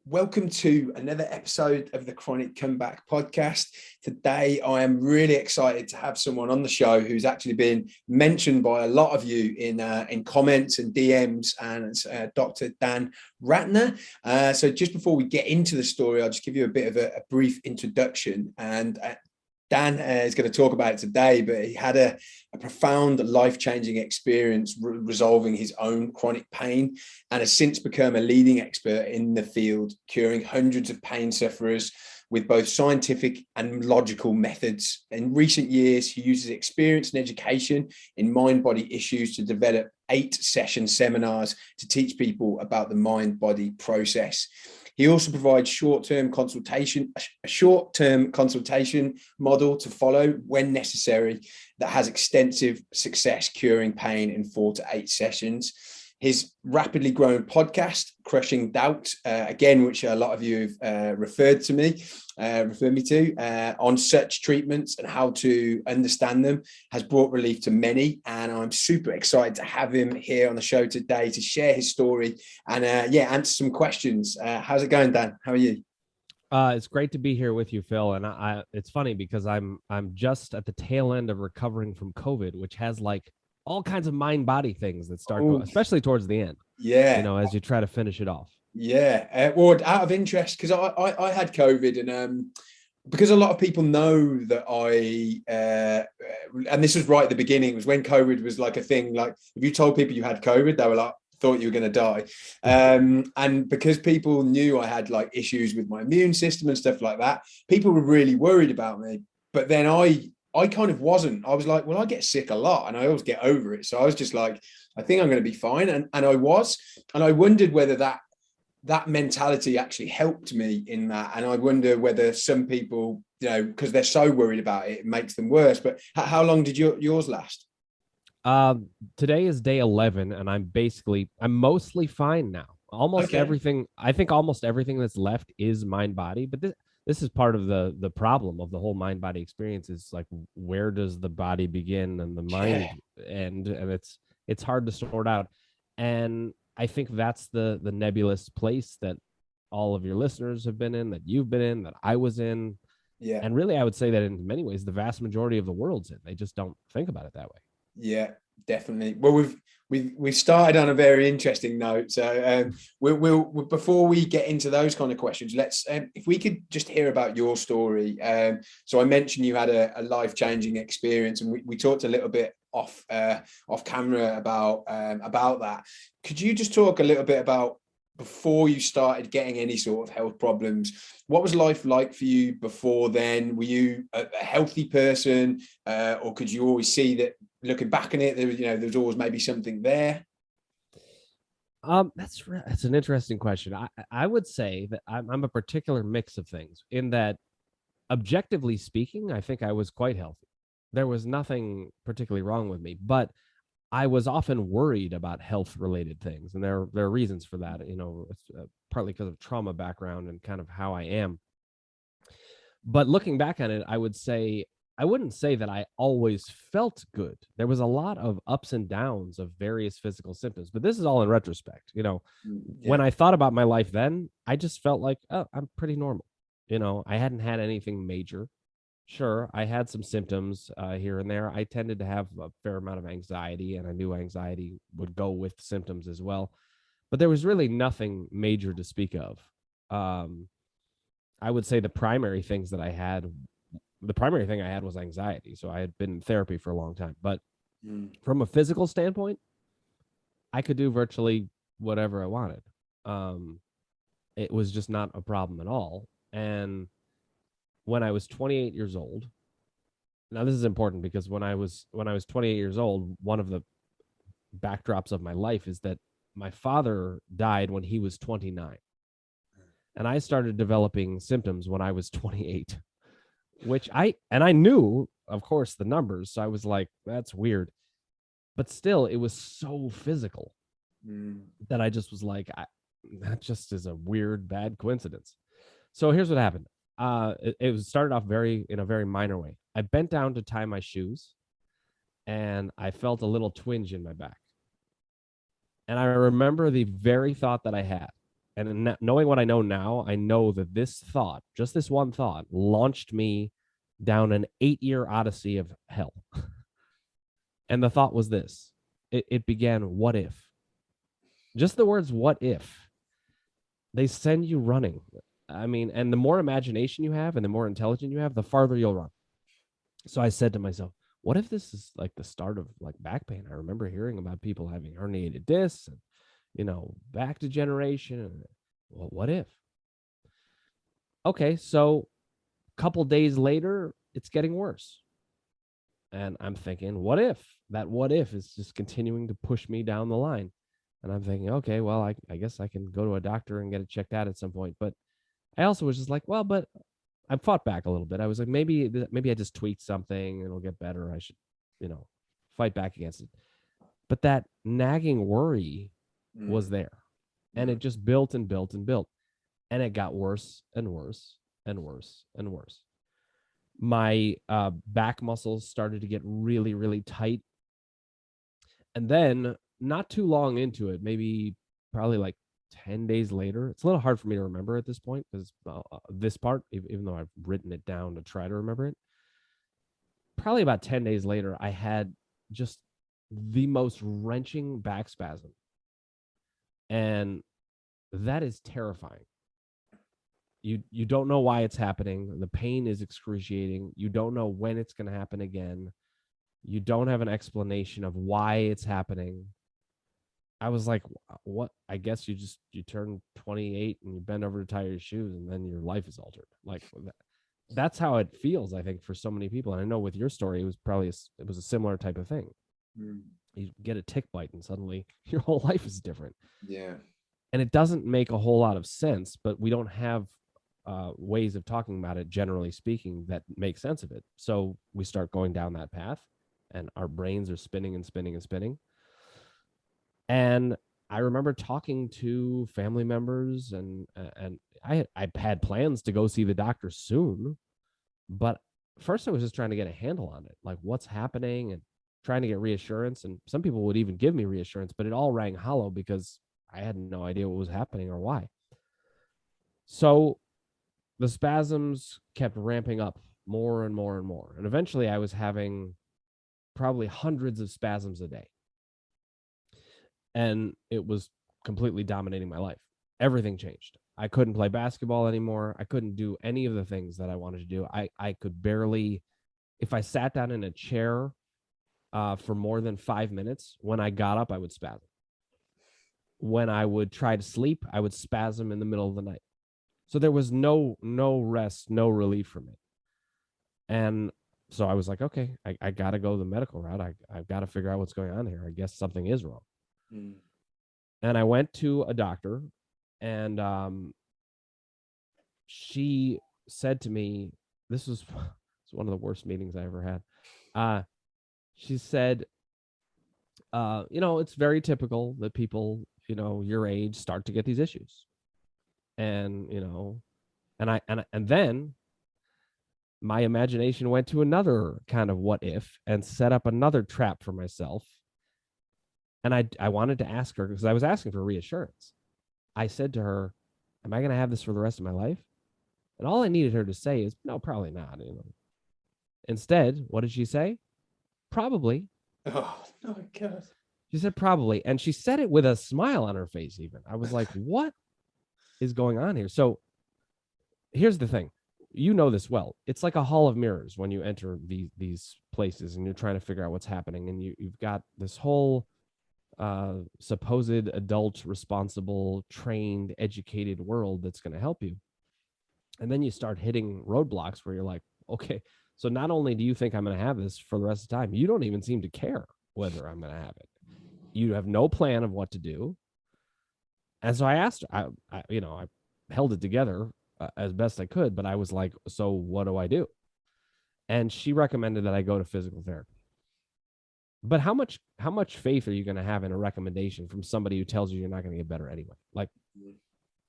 Welcome to another episode of the Chronic Comeback podcast. Today, I am really excited to have someone on the show who's actually been mentioned by a lot of you in comments and DMs, and it's Dr. Dan Ratner. So just before we get into the story, I'll just give you a bit of a brief introduction. And Dan is going to talk about it today, but he had a profound life-changing experience resolving his own chronic pain and has since become a leading expert in the field, curing hundreds of pain sufferers with both scientific and logical methods. In recent years, he uses experience and education in mind-body issues to develop 8-session seminars to teach people about the mind-body process. He also provides a short-term consultation model to follow when necessary that has extensive success curing pain in 4 to 8 sessions. His rapidly growing podcast, Crushing Doubt, again, which a lot of you have referred me to, on such treatments and how to understand them, has brought relief to many. And I'm super excited to have him here on the show today to share his story and answer some questions. How's it going, Dan? How are you? It's great to be here with you, Phil. And it's funny because I'm just at the tail end of recovering from COVID, which has like all kinds of mind-body things that start going, especially towards the end. Yeah, as you try to finish it off. Yeah. Well, out of interest, because I had COVID, and because a lot of people know that and this was right at the beginning, it was when COVID was like a thing. Like if you told people you had COVID, they were like, thought you were going to die. And because people knew I had like issues with my immune system and stuff like that, people were really worried about me. But then I kind of wasn't. I was like, well, I get sick a lot and I always get over it. So I was just like, I think I'm going to be fine. And I was. And I wondered whether that mentality actually helped me in that. And I wonder whether some people, because they're so worried about it, it makes them worse. But how long did yours last? Today is day 11 and I'm mostly fine now. Everything, I think almost everything that's left is mind body, but this is part of the problem of the whole mind body experience is like, where does the body begin and the mind end? And it's hard to sort out. And I think that's the nebulous place that all of your listeners have been in, that you've been in, that I was in. Yeah. And really, I would say that in many ways, the vast majority of the world's in. They just don't think about it that way. Yeah, definitely. Well, we've started on a very interesting note. So we'll before we get into those kind of questions, let's if we could just hear about your story. So I mentioned you had a life-changing experience, and we talked a little bit off camera about that. Could you just talk a little bit about before you started getting any sort of health problems? What was life like for you before then? Were you a healthy person, or could you always see that looking back on it, there's always maybe something there? That's an interesting question. I would say that I'm a particular mix of things in that, objectively speaking, I think I was quite healthy. There was nothing particularly wrong with me, but I was often worried about health-related things, and there are reasons for that. It's partly because of trauma background and kind of how I am. But looking back on it, I wouldn't say that I always felt good. There was a lot of ups and downs of various physical symptoms, but this is all in retrospect. When I thought about my life then, I just felt like, oh, I'm pretty normal. I hadn't had anything major. Sure, I had some symptoms here and there. I tended to have a fair amount of anxiety, and I knew anxiety would go with symptoms as well. But there was really nothing major to speak of. I would say the primary thing I had was anxiety. So I had been in therapy for a long time. But from a physical standpoint, I could do virtually whatever I wanted. It was just not a problem at all. And when I was 28 years old, now this is important because when I was 28 years old, one of the backdrops of my life is that my father died when he was 29. And I started developing symptoms when I was 28, which I knew, of course, the numbers. So I was like, that's weird. But still, it was so physical that I just was like, that just is a weird, bad coincidence. So here's what happened. It started off in a very minor way. I bent down to tie my shoes and I felt a little twinge in my back. And I remember the very thought that I had And knowing what I know now, I know that this thought, just this one thought, launched me down an 8-year odyssey of hell. And the thought was this. It began, what if? Just the words, what if? They send you running. I mean, and the more imagination you have and the more intelligent you have, the farther you'll run. So I said to myself, what if this is like the start of like back pain? I remember hearing about people having herniated discs and, back degeneration. Well, what if? Okay, so a couple days later, it's getting worse. And I'm thinking, what if? That what if is just continuing to push me down the line. And I'm thinking, okay, well, I guess I can go to a doctor and get it checked out at some point. But I also was just like, well, but I fought back a little bit. I was like, maybe I just tweaked something and it'll get better. I should, fight back against it. But that nagging worry was there. And it just built and built and built. And it got worse and worse and worse and worse. My back muscles started to get really, really tight. And then not too long into it, maybe probably like 10 days later, it's a little hard for me to remember at this point because this part, even though I've written it down to try to remember it, probably about 10 days later, I had just the most wrenching back spasm. And that is terrifying. You don't know why it's happening. The pain is excruciating. You don't know when it's going to happen again. You don't have an explanation of why it's happening. I was like, what? I guess you turn 28 and you bend over to tie your shoes and then your life is altered. Like that's how it feels, I think, for so many people. And I know with your story, it was a similar type of thing. You get a tick bite and suddenly your whole life is different. Yeah. And it doesn't make a whole lot of sense, but we don't have ways of talking about it, generally speaking, that make sense of it. So we start going down that path and our brains are spinning and spinning and spinning. And I remember talking to family members and I had plans to go see the doctor soon, but first I was just trying to get a handle on it, like what's happening and trying to get reassurance. And some people would even give me reassurance, but it all rang hollow because I had no idea what was happening or why. So the spasms kept ramping up more and more and more. And eventually I was having probably hundreds of spasms a day. And it was completely dominating my life. Everything changed. I couldn't play basketball anymore. I couldn't do any of the things that I wanted to do. I could barely, if I sat down in a chair for more than 5 minutes, when I got up, I would spasm. When I would try to sleep, I would spasm in the middle of the night. So there was no rest, no relief from it. And so I was like, okay, I got to go the medical route. I've got to figure out what's going on here. I guess something is wrong. And I went to a doctor and she said to me, this was one of the worst meetings I ever had. She said, it's very typical that people, your age start to get these issues. And, and then my imagination went to another kind of what if and set up another trap for myself. And I wanted to ask her because I was asking for reassurance. I said to her, am I going to have this for the rest of my life? And all I needed her to say is, no, probably not. Instead, what did she say? Probably. Oh, no, God. She said probably. And she said it with a smile on her face even. I was like, what is going on here? So here's the thing. You know this well. It's like a hall of mirrors when you enter these places and you're trying to figure out what's happening. And you've got this whole supposed adult, responsible, trained, educated world that's going to help you. And then you start hitting roadblocks where you're like, okay, so not only do you think I'm going to have this for the rest of the time, you don't even seem to care whether I'm going to have it. You have no plan of what to do. And so I asked her, I held it together as best I could, but I was like, so what do I do? And she recommended that I go to physical therapy. But how much faith are you going to have in a recommendation from somebody who tells you you're not going to get better anyway? Like,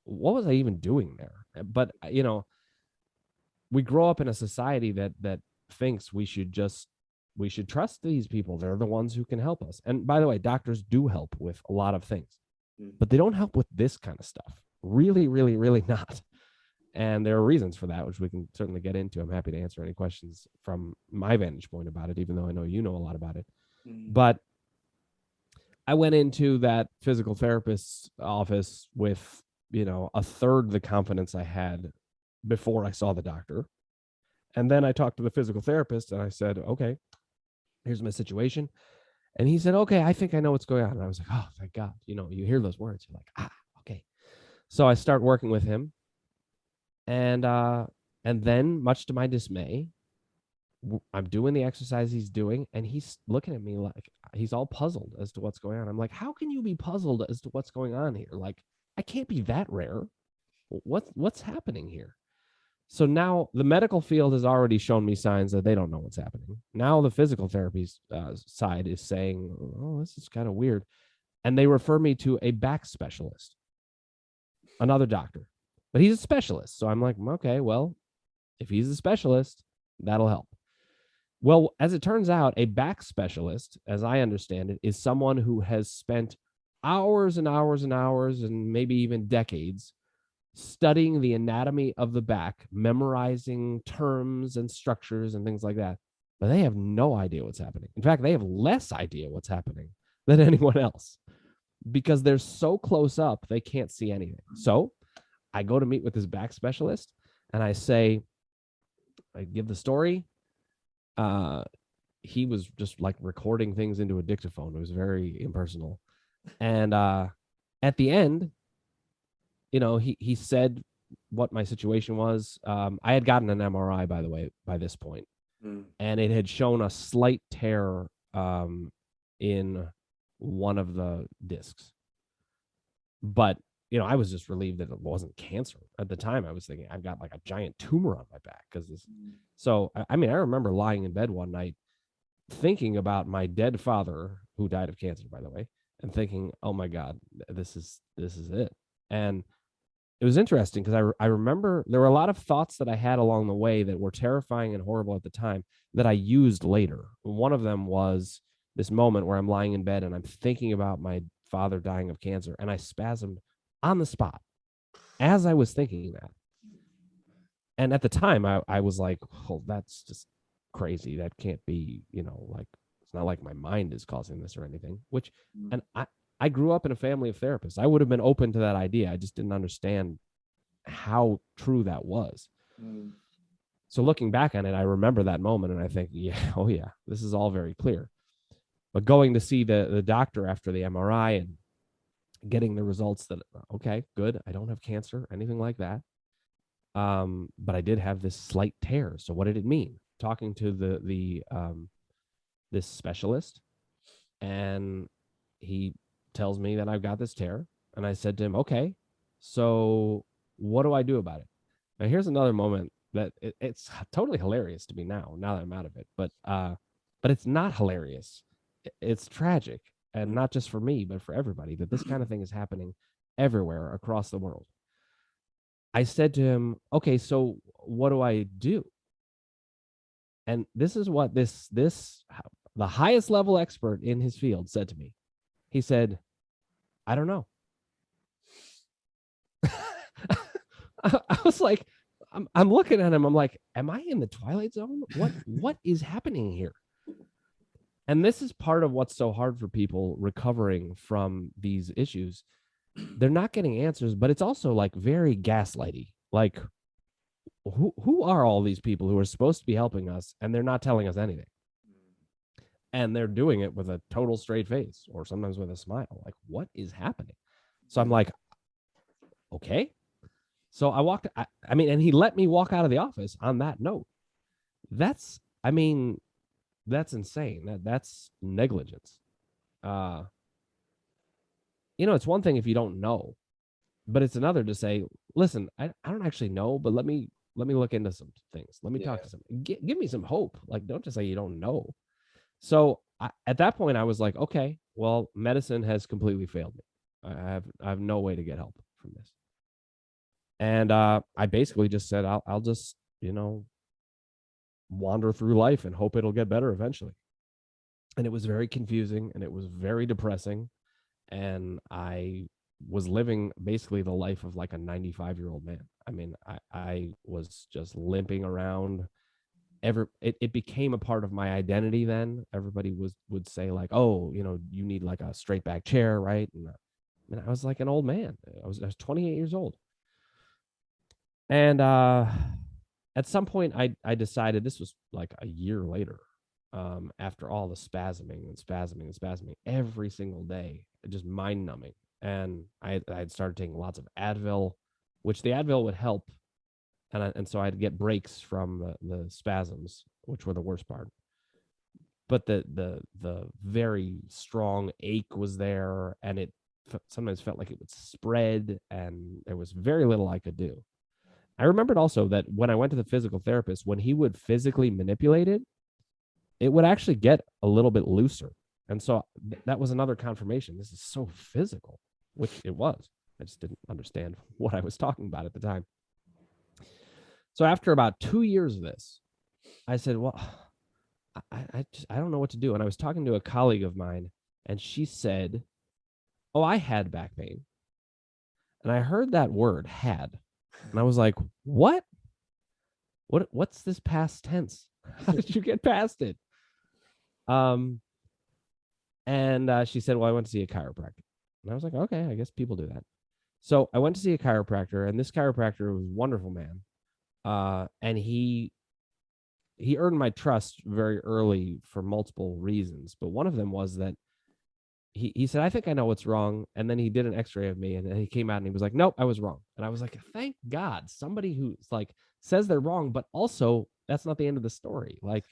what was I even doing there? But, we grow up in a society that thinks we should trust these people. They're the ones who can help us. And by the way, doctors do help with a lot of things, but they don't help with this kind of stuff. really, really, really not. And there are reasons for that, which we can certainly get into. I'm happy to answer any questions from my vantage point about it, even though I know you know a lot about it. But I went into that physical therapist's office with, a third the confidence I had before I saw the doctor. And then I talked to the physical therapist and I said, okay, here's my situation. And he said, okay, I think I know what's going on. And I was like, oh, thank God. You hear those words. You're like, okay. So I start working with him. And then, much to my dismay, I'm doing the exercise he's doing, and he's looking at me like he's all puzzled as to what's going on. I'm like, how can you be puzzled as to what's going on here? Like, I can't be that rare. What's happening here? So now the medical field has already shown me signs that they don't know what's happening. Now the physical therapy side is saying, oh, this is kind of weird. And they refer me to a back specialist, another doctor. But he's a specialist. So I'm like, okay, well, if he's a specialist, that'll help. Well, as it turns out, a back specialist, as I understand it, is someone who has spent hours and hours and hours and maybe even decades studying the anatomy of the back, memorizing terms and structures and things like that. But they have no idea what's happening. In fact, they have less idea what's happening than anyone else because they're so close up, they can't see anything. So I go to meet with this back specialist and I give the story. He was just like recording things into a dictaphone. It was very impersonal. And at the end, he said what my situation was. I had gotten an MRI, by the way, by this point, and it had shown a slight tear in one of the discs. But I was just relieved that it wasn't cancer. At the time, I was thinking I've got like a giant tumor on my back because this. So, I remember lying in bed one night thinking about my dead father, who died of cancer, by the way, and thinking, oh my God, this is it. And it was interesting because I remember there were a lot of thoughts that I had along the way that were terrifying and horrible at the time that I used later. One of them was this moment where I'm lying in bed and I'm thinking about my father dying of cancer, and I spasmed on the spot as I was thinking that. And at the time, I was like, oh, that's just crazy. That can't be, like, it's not like my mind is causing this or anything, and I grew up in a family of therapists. I would have been open to that idea. I just didn't understand how true that was. So looking back on it, I remember that moment and I think, oh yeah, this is all very clear. But going to see the doctor after the MRI and getting the results that, okay, good, I don't have cancer, anything like that. But I did have this slight tear. So what did it mean? Talking to this specialist, and he tells me that I've got this tear. And I said to him, okay, so what do I do about it? Now here's another moment that it's totally hilarious to me now that I'm out of it, but it's not hilarious. It's tragic, and not just for me, but for everybody, that this kind of thing is happening everywhere across the world. I said to him, okay, so what do I do? And this is what the highest level expert in his field said to me. He said, I don't know. I was like, I'm looking at him. I'm like, am I in the Twilight Zone? What is happening here? And this is part of what's so hard for people recovering from these issues. They're not getting answers, but it's also like very gaslighty. Like, who are all these people who are supposed to be helping us and they're not telling us anything? And they're doing it with a total straight face or sometimes with a smile. Like, what is happening? So I'm like, okay. So I walked, and he let me walk out of the office on that note. That's insane. That's negligence. It's one thing if you don't know, but it's another to say, listen, I don't actually know, but let me look into some things. Let me talk to some, give me some hope. Like, don't just say you don't know. So at that point I was like, okay, well, medicine has completely failed me. I have no way to get help from this. And I basically just said, I'll just, wander through life and hope it'll get better eventually. And it was very confusing and it was very depressing. And I was living basically the life of like a 95-year-old man. I mean, I was just limping around. It became a part of my identity then. Everybody would say like, oh, you need like a straight back chair, right? And I was like an old man. I was 28 years old. And at some point I decided, this was like a year later, after all the spasming every single day, just mind numbing. And I had started taking lots of Advil, which the Advil would help. And so I'd get breaks from the spasms, which were the worst part. But the very strong ache was there, and it sometimes felt like it would spread, and there was very little I could do. I remembered also that when I went to the physical therapist, when he would physically manipulate it, it would actually get a little bit looser. And so that was another confirmation. This is so physical, which it was. I just didn't understand what I was talking about at the time. So after about 2 years of this, I said, well, I don't know what to do. And I was talking to a colleague of mine, and she said, oh, I had back pain. And I heard that word, had. And I was like, what? What's this past tense? How did you get past it? And she said, well, I went to see a chiropractor. And I was like, okay, I guess people do that. So I went to see a chiropractor, and this chiropractor was a wonderful man. And he earned my trust very early for multiple reasons. But one of them was that he said, I think I know what's wrong. And then he did an x-ray of me, and then he came out and he was like, nope, I was wrong. And I was like, thank God, somebody who's like says they're wrong, but also that's not the end of the story. Like,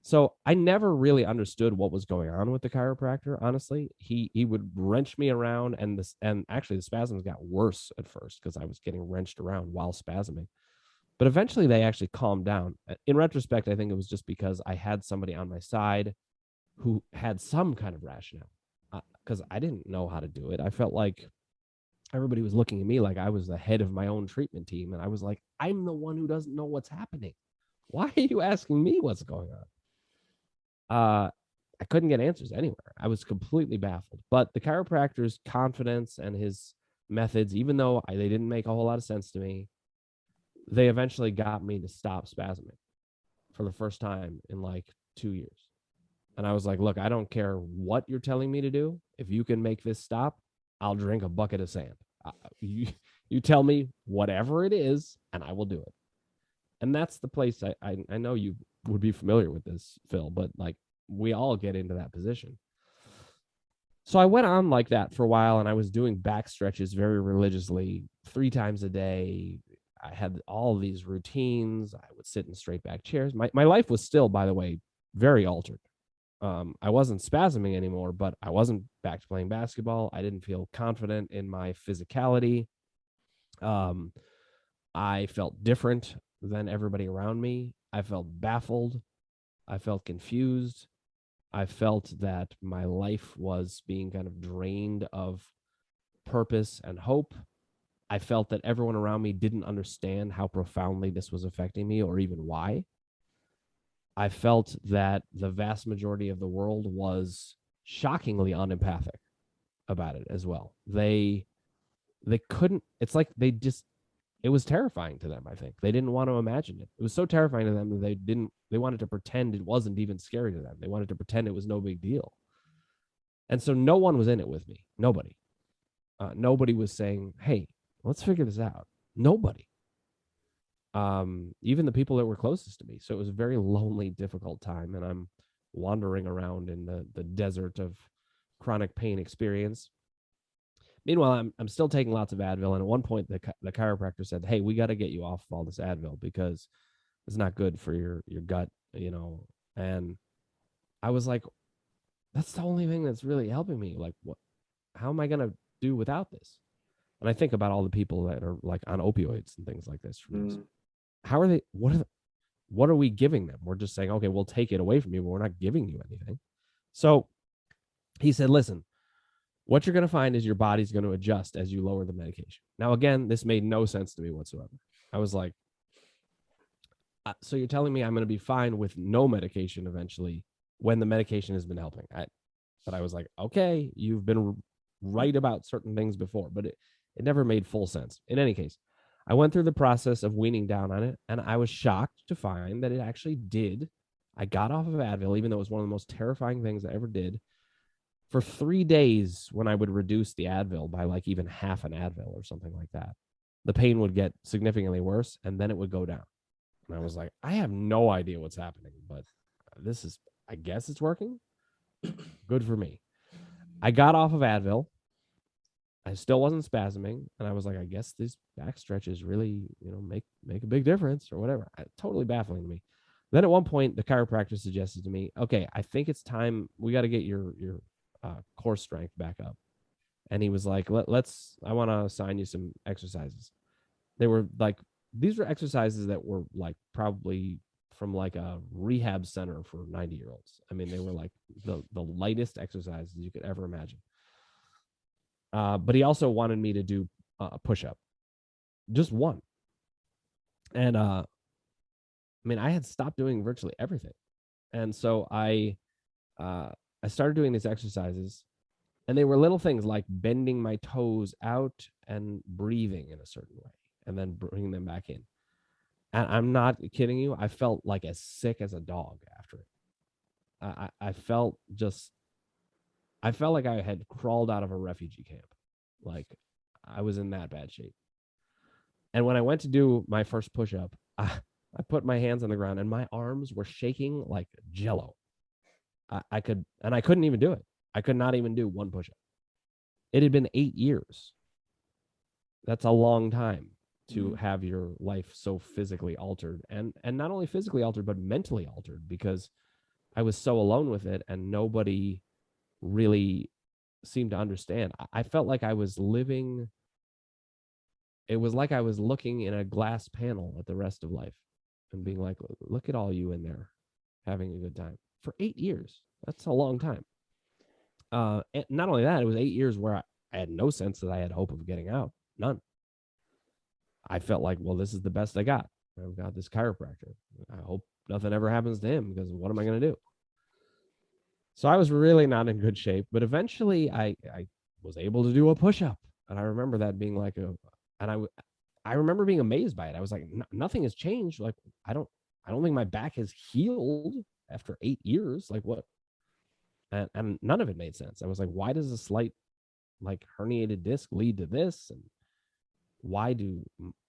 so I never really understood what was going on with the chiropractor. Honestly, he would wrench me around, and actually the spasms got worse at first because I was getting wrenched around while spasming. But eventually they actually calmed down. In retrospect, I think it was just because I had somebody on my side who had some kind of rationale, because I didn't know how to do it. I felt like everybody was looking at me like I was the head of my own treatment team. And I was like, I'm the one who doesn't know what's happening. Why are you asking me what's going on? I couldn't get answers anywhere. I was completely baffled. But the chiropractor's confidence and his methods, even though they didn't make a whole lot of sense to me, they eventually got me to stop spasming for the first time in like 2 years. And I was like, look, I don't care what you're telling me to do. If you can make this stop, I'll drink a bucket of sand. You tell me whatever it is, and I will do it. And that's the place I know you would be familiar with this, Phil, but like we all get into that position. So I went on like that for a while, and I was doing back stretches very religiously 3 times a day. I had all these routines. I would sit in straight back chairs. My life was still, by the way, very altered. I wasn't spasming anymore, but I wasn't back to playing basketball. I didn't feel confident in my physicality. I felt different than everybody around me. I felt baffled. I felt confused. I felt that my life was being kind of drained of purpose and hope. I felt that everyone around me didn't understand how profoundly this was affecting me or even why. I felt that the vast majority of the world was shockingly unempathic about it as well. They couldn't, it's like it was terrifying to them, I think. They didn't want to imagine it. It was so terrifying to them that they wanted to pretend it wasn't even scary to them. They wanted to pretend it was no big deal. And so no one was in it with me. Nobody. Nobody was saying, hey, let's figure this out. Nobody. Even the people that were closest to me. So it was a very lonely, difficult time. And I'm wandering around in the desert of chronic pain experience. Meanwhile, I'm still taking lots of Advil. And at one point, the chiropractor said, hey, we got to get you off of all this Advil because it's not good for your gut, And I was like, that's the only thing that's really helping me. Like, how am I going to do without this? And I think about all the people that are like on opioids and things like this. How are they? What are we giving them? We're just saying, okay, we'll take it away from you, but we're not giving you anything. So he said, listen, what you're going to find is your body's going to adjust as you lower the medication. Now, again, this made no sense to me whatsoever. I was like, so you're telling me I'm going to be fine with no medication eventually when the medication has been helping. But I was like, okay, you've been right about certain things before, but it never made full sense. In any case, I went through the process of weaning down on it, and I was shocked to find that it actually did. I got off of Advil, even though it was one of the most terrifying things I ever did. For 3 days, when I would reduce the Advil by like even half an Advil or something like that, the pain would get significantly worse, and then it would go down. And I was like, I have no idea what's happening, but I guess it's working. Good for me. I got off of Advil. I still wasn't spasming, and I was like, I guess these back stretches really, make a big difference or whatever. Totally baffling to me. Then at one point, the chiropractor suggested to me, okay, I think it's time. We got to get your core strength back up. And he was like, I want to assign you some exercises. They were like, these were exercises that were like probably from like a rehab center for 90-year-olds. I mean, they were like the lightest exercises you could ever imagine. But he also wanted me to do a push-up, just one. And I had stopped doing virtually everything. And so I started doing these exercises, and they were little things like bending my toes out and breathing in a certain way, and then bringing them back in. And I'm not kidding you. I felt like as sick as a dog after it. I felt like I had crawled out of a refugee camp. Like I was in that bad shape. And when I went to do my first push-up, I put my hands on the ground and my arms were shaking like jello. I couldn't even do it. I could not even do one push-up. It had been 8 years. That's a long time to have your life so physically altered, and not only physically altered, but mentally altered, because I was so alone with it and nobody really seemed to understand. I felt like I was living. It was like I was looking in a glass panel at the rest of life and being like, look at all you in there having a good time for 8 years. That's a long time. And not only that, it was 8 years where I had no sense that I had hope of getting out. None. I felt like, well, this is the best I got. I've got this chiropractor. I hope nothing ever happens to him, because what am I going to do? So I was really not in good shape, but eventually I was able to do a push-up. And I remember that being like I remember being amazed by it. I was like, nothing has changed. Like, I don't think my back has healed after 8 years. Like what? And none of it made sense. I was like, why does a slight like herniated disc lead to this? And why do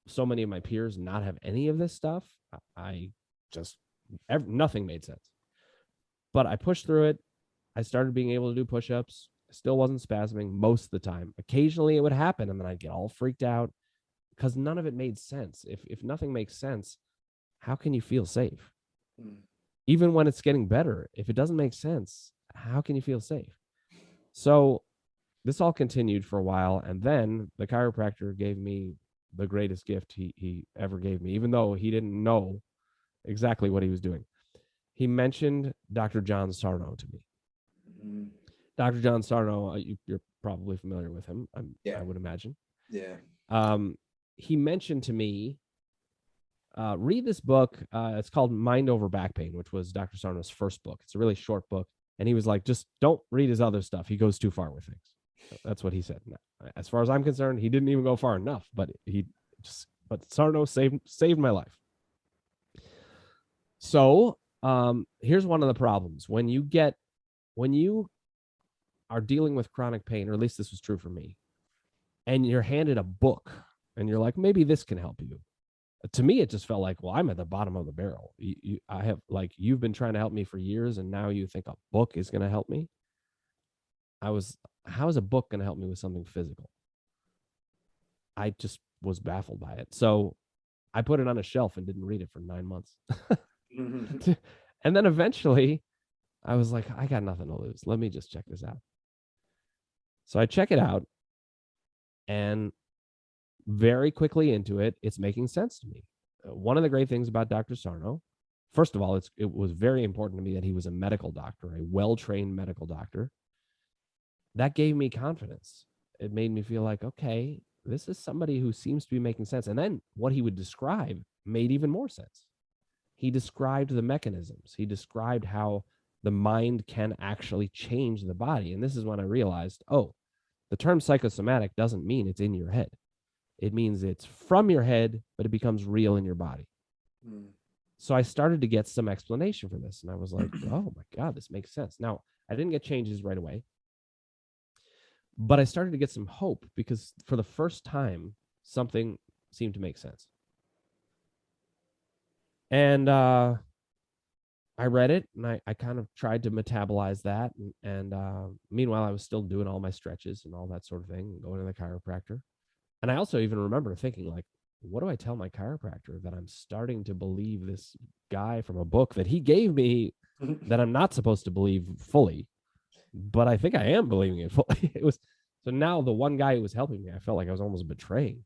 so many of my peers not have any of this stuff? Nothing made sense. But I pushed through it. I started being able to do push-ups. I still wasn't spasming most of the time. Occasionally it would happen, and then I'd get all freaked out because none of it made sense. If nothing makes sense, how can you feel safe? Even when it's getting better, if it doesn't make sense, how can you feel safe? So this all continued for a while, and then the chiropractor gave me the greatest gift he ever gave me, even though he didn't know exactly what he was doing. He mentioned Dr. John Sarno to me. Dr. John Sarno, you're probably familiar with him, I would imagine. Yeah. He mentioned to me, read this book. It's called Mind Over Back Pain, which was Dr. Sarno's first book. It's a really short book. And he was like, just don't read his other stuff. He goes too far with things. That's what he said. As far as I'm concerned, he didn't even go far enough, but Sarno saved my life. So here's one of the problems. When you are dealing with chronic pain, or at least this was true for me, and you're handed a book and you're like, maybe this can help you. To me, it just felt like, well, I'm at the bottom of the barrel. You've been trying to help me for years, and now you think a book is going to help me? How is a book going to help me with something physical? I just was baffled by it. So I put it on a shelf and didn't read it for 9 months. And then eventually I was like, I got nothing to lose. Let me just check this out. So I check it out, and very quickly into it, it's making sense to me. One of the great things about Dr. Sarno, first of all, it was very important to me that he was a medical doctor, a well-trained medical doctor. That gave me confidence. It made me feel like, okay, this is somebody who seems to be making sense. And then what he would describe made even more sense. He described the mechanisms. He described how the mind can actually change the body. And this is when I realized, oh, The term psychosomatic doesn't mean it's in your head. It means it's from your head, but it becomes real in your body. So I started to get some explanation for this. And I was like, oh my God, this makes sense. Now, I didn't get changes right away, but I started to get some hope because for the first time, something seemed to make sense. And I read it and I kind of tried to metabolize that. And meanwhile, I was still doing all my stretches and all that sort of thing, going to the chiropractor. And I also even remember thinking, like, what do I tell my chiropractor that I'm starting to believe this guy from a book that he gave me that I'm not supposed to believe fully, but I think I am believing it fully. It was so now the one guy who was helping me, I felt like I was almost betraying.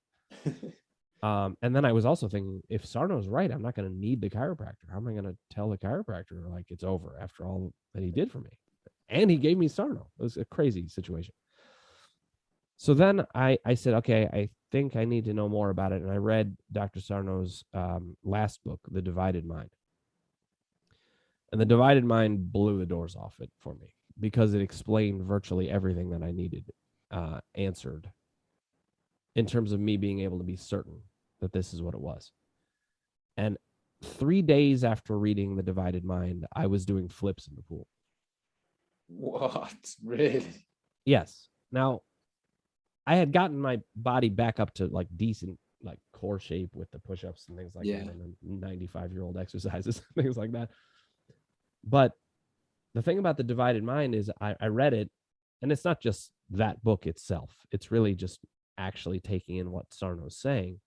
And then I was also thinking, if Sarno's right, I'm not going to need the chiropractor. How am I going to tell the chiropractor like it's over after all that he did for me? And he gave me Sarno. It was a crazy situation. So then I said, okay, I think I need to know more about it. And I read Dr. Sarno's last book, The Divided Mind. And The Divided Mind blew the doors off it for me because it explained virtually everything that I needed answered in terms of me being able to be certain that this is what it was. And 3 days after reading The Divided Mind, I was doing flips in the pool. What? Really? Yes. Now, I had gotten my body back up to like decent like core shape with the push-ups and things like that, and 95-year-old exercises, things like that. But the thing about The Divided Mind is I read it, and it's not just that book itself. It's really just actually taking in what Sarno's saying.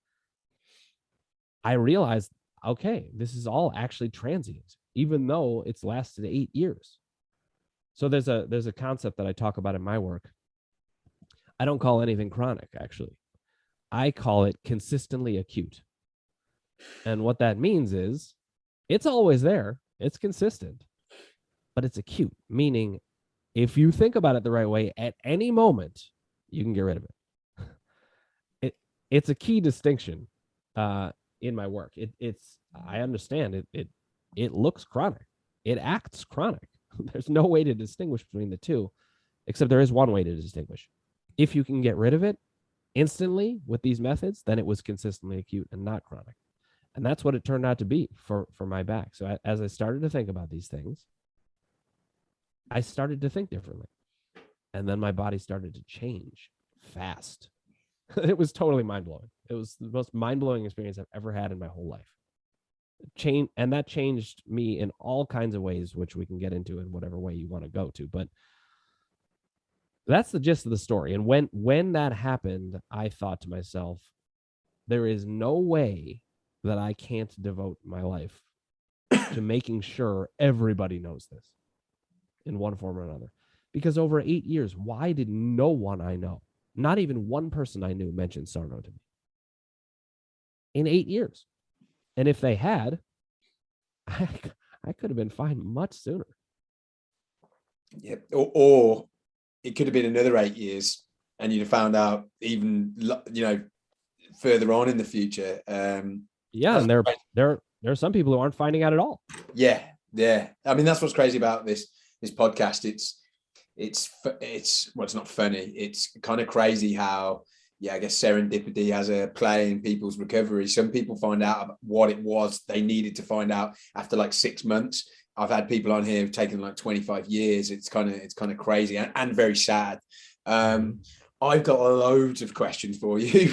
I realized, okay, this is all actually transient, even though it's lasted 8 years. So there's a concept that I talk about in my work. I don't call anything chronic, actually. I call it consistently acute. And what that means is it's always there. It's consistent, but it's acute, meaning if you think about it the right way, at any moment, you can get rid of it. It's a key distinction in my work. I understand it looks chronic. It acts chronic. There's no way to distinguish between the two, except there is one way to distinguish. If you can get rid of it instantly with these methods, then it was consistently acute and not chronic. And that's what it turned out to be for my back. So as I started to think about these things, I started to think differently. And then my body started to change fast. It was totally mind-blowing. It was the most mind-blowing experience I've ever had in my whole life. And that changed me in all kinds of ways, which we can get into in whatever way you want to go to. But that's the gist of the story. And when that happened, I thought to myself, there is no way that I can't devote my life to making sure everybody knows this in one form or another. Because over 8 years, why did no one I know, not even one person I knew, mention Sarno to me? In 8 years. And if they had, I could have been fine much sooner. Yep. Or it could have been another 8 years and you'd have found out even, further on in the future. And there are some people who aren't finding out at all. Yeah. I mean, that's what's crazy about this podcast. It's well, it's not funny. It's kind of crazy how, I guess serendipity has a play in people's recovery. Some people find out about what it was they needed to find out after like 6 months. I've had people on here who've taken like 25 years. It's kind of crazy and very sad. I've got loads of questions for you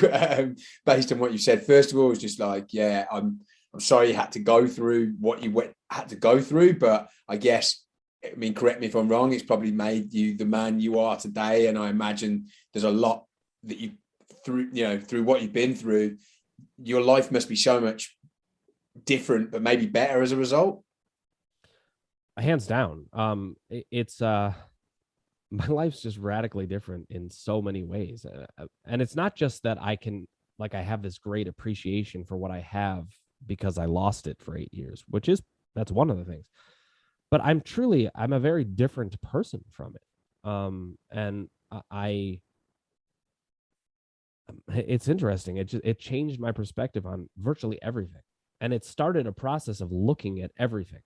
based on what you said. First of all, it's just like, I'm sorry you had to go through what you had to go through, but I guess, I mean, correct me if I'm wrong, it's probably made you the man you are today. And I imagine there's a lot that you through what you've been through, your life must be so much different, but maybe better as a result. Hands down. It's my life's just radically different in so many ways. And it's not just that I have this great appreciation for what I have because I lost it for 8 years, that's one of the things. But I'm a very different person from it. And it's interesting. It changed my perspective on virtually everything. And it started a process of looking at everything.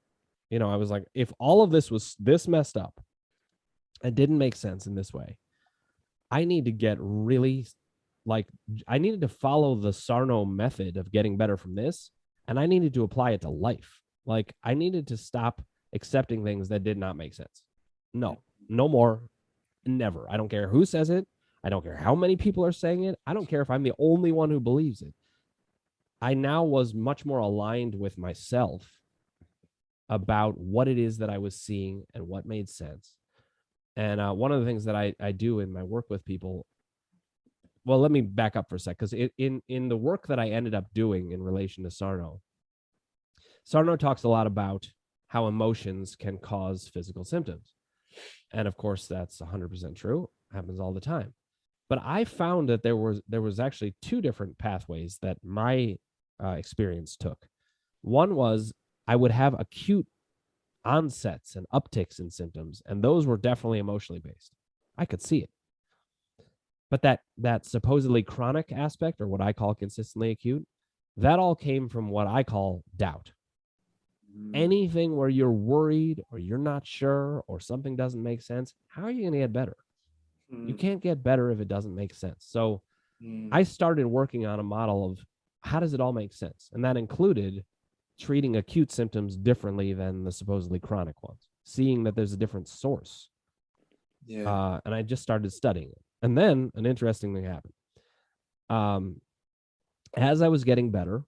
I was like, if all of this was this messed up and didn't make sense in this way, I need to get really, like, I needed to follow the Sarno method of getting better from this, and I needed to apply it to life. Like, I needed to stop accepting things that did not make sense. No more, never. I don't care who says it. I don't care how many people are saying it. I don't care if I'm the only one who believes it. I now was much more aligned with myself about what it is that I was seeing and what made sense. And one of the things that I do in my work with people, well, let me back up for a sec, because in the work that I ended up doing in relation to Sarno talks a lot about how emotions can cause physical symptoms. And of course, that's 100% true. Happens all the time. But I found that there was actually two different pathways that my experience took. One was I would have acute onsets and upticks in symptoms, and those were definitely emotionally based. I could see it. But that supposedly chronic aspect, or what I call consistently acute, that all came from what I call doubt. Anything where you're worried or you're not sure or something doesn't make sense, how are you going to get better? You can't get better if it doesn't make sense. So I started working on a model of how does it all make sense? And that included treating acute symptoms differently than the supposedly chronic ones, seeing that there's a different source. Yeah. And I just started studying it. And then an interesting thing happened. As I was getting better,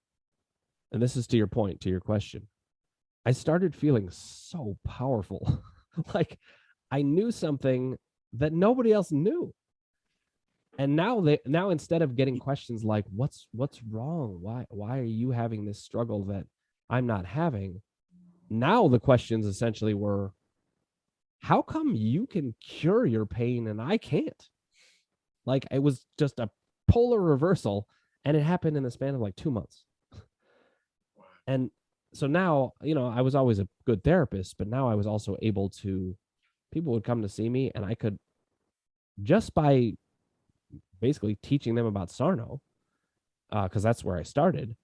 and this is to your point, to your question, I started feeling so powerful. Like I knew something that nobody else knew. And now instead of getting questions like what's wrong? Why are you having this struggle that I'm not having? Now the questions essentially were, how come you can cure your pain and I can't? Like it was just a polar reversal, and it happened in the span of like 2 months. And so now, I was always a good therapist, but now I was also able to, people would come to see me, and I could, just by basically teaching them about Sarno, because that's where I started,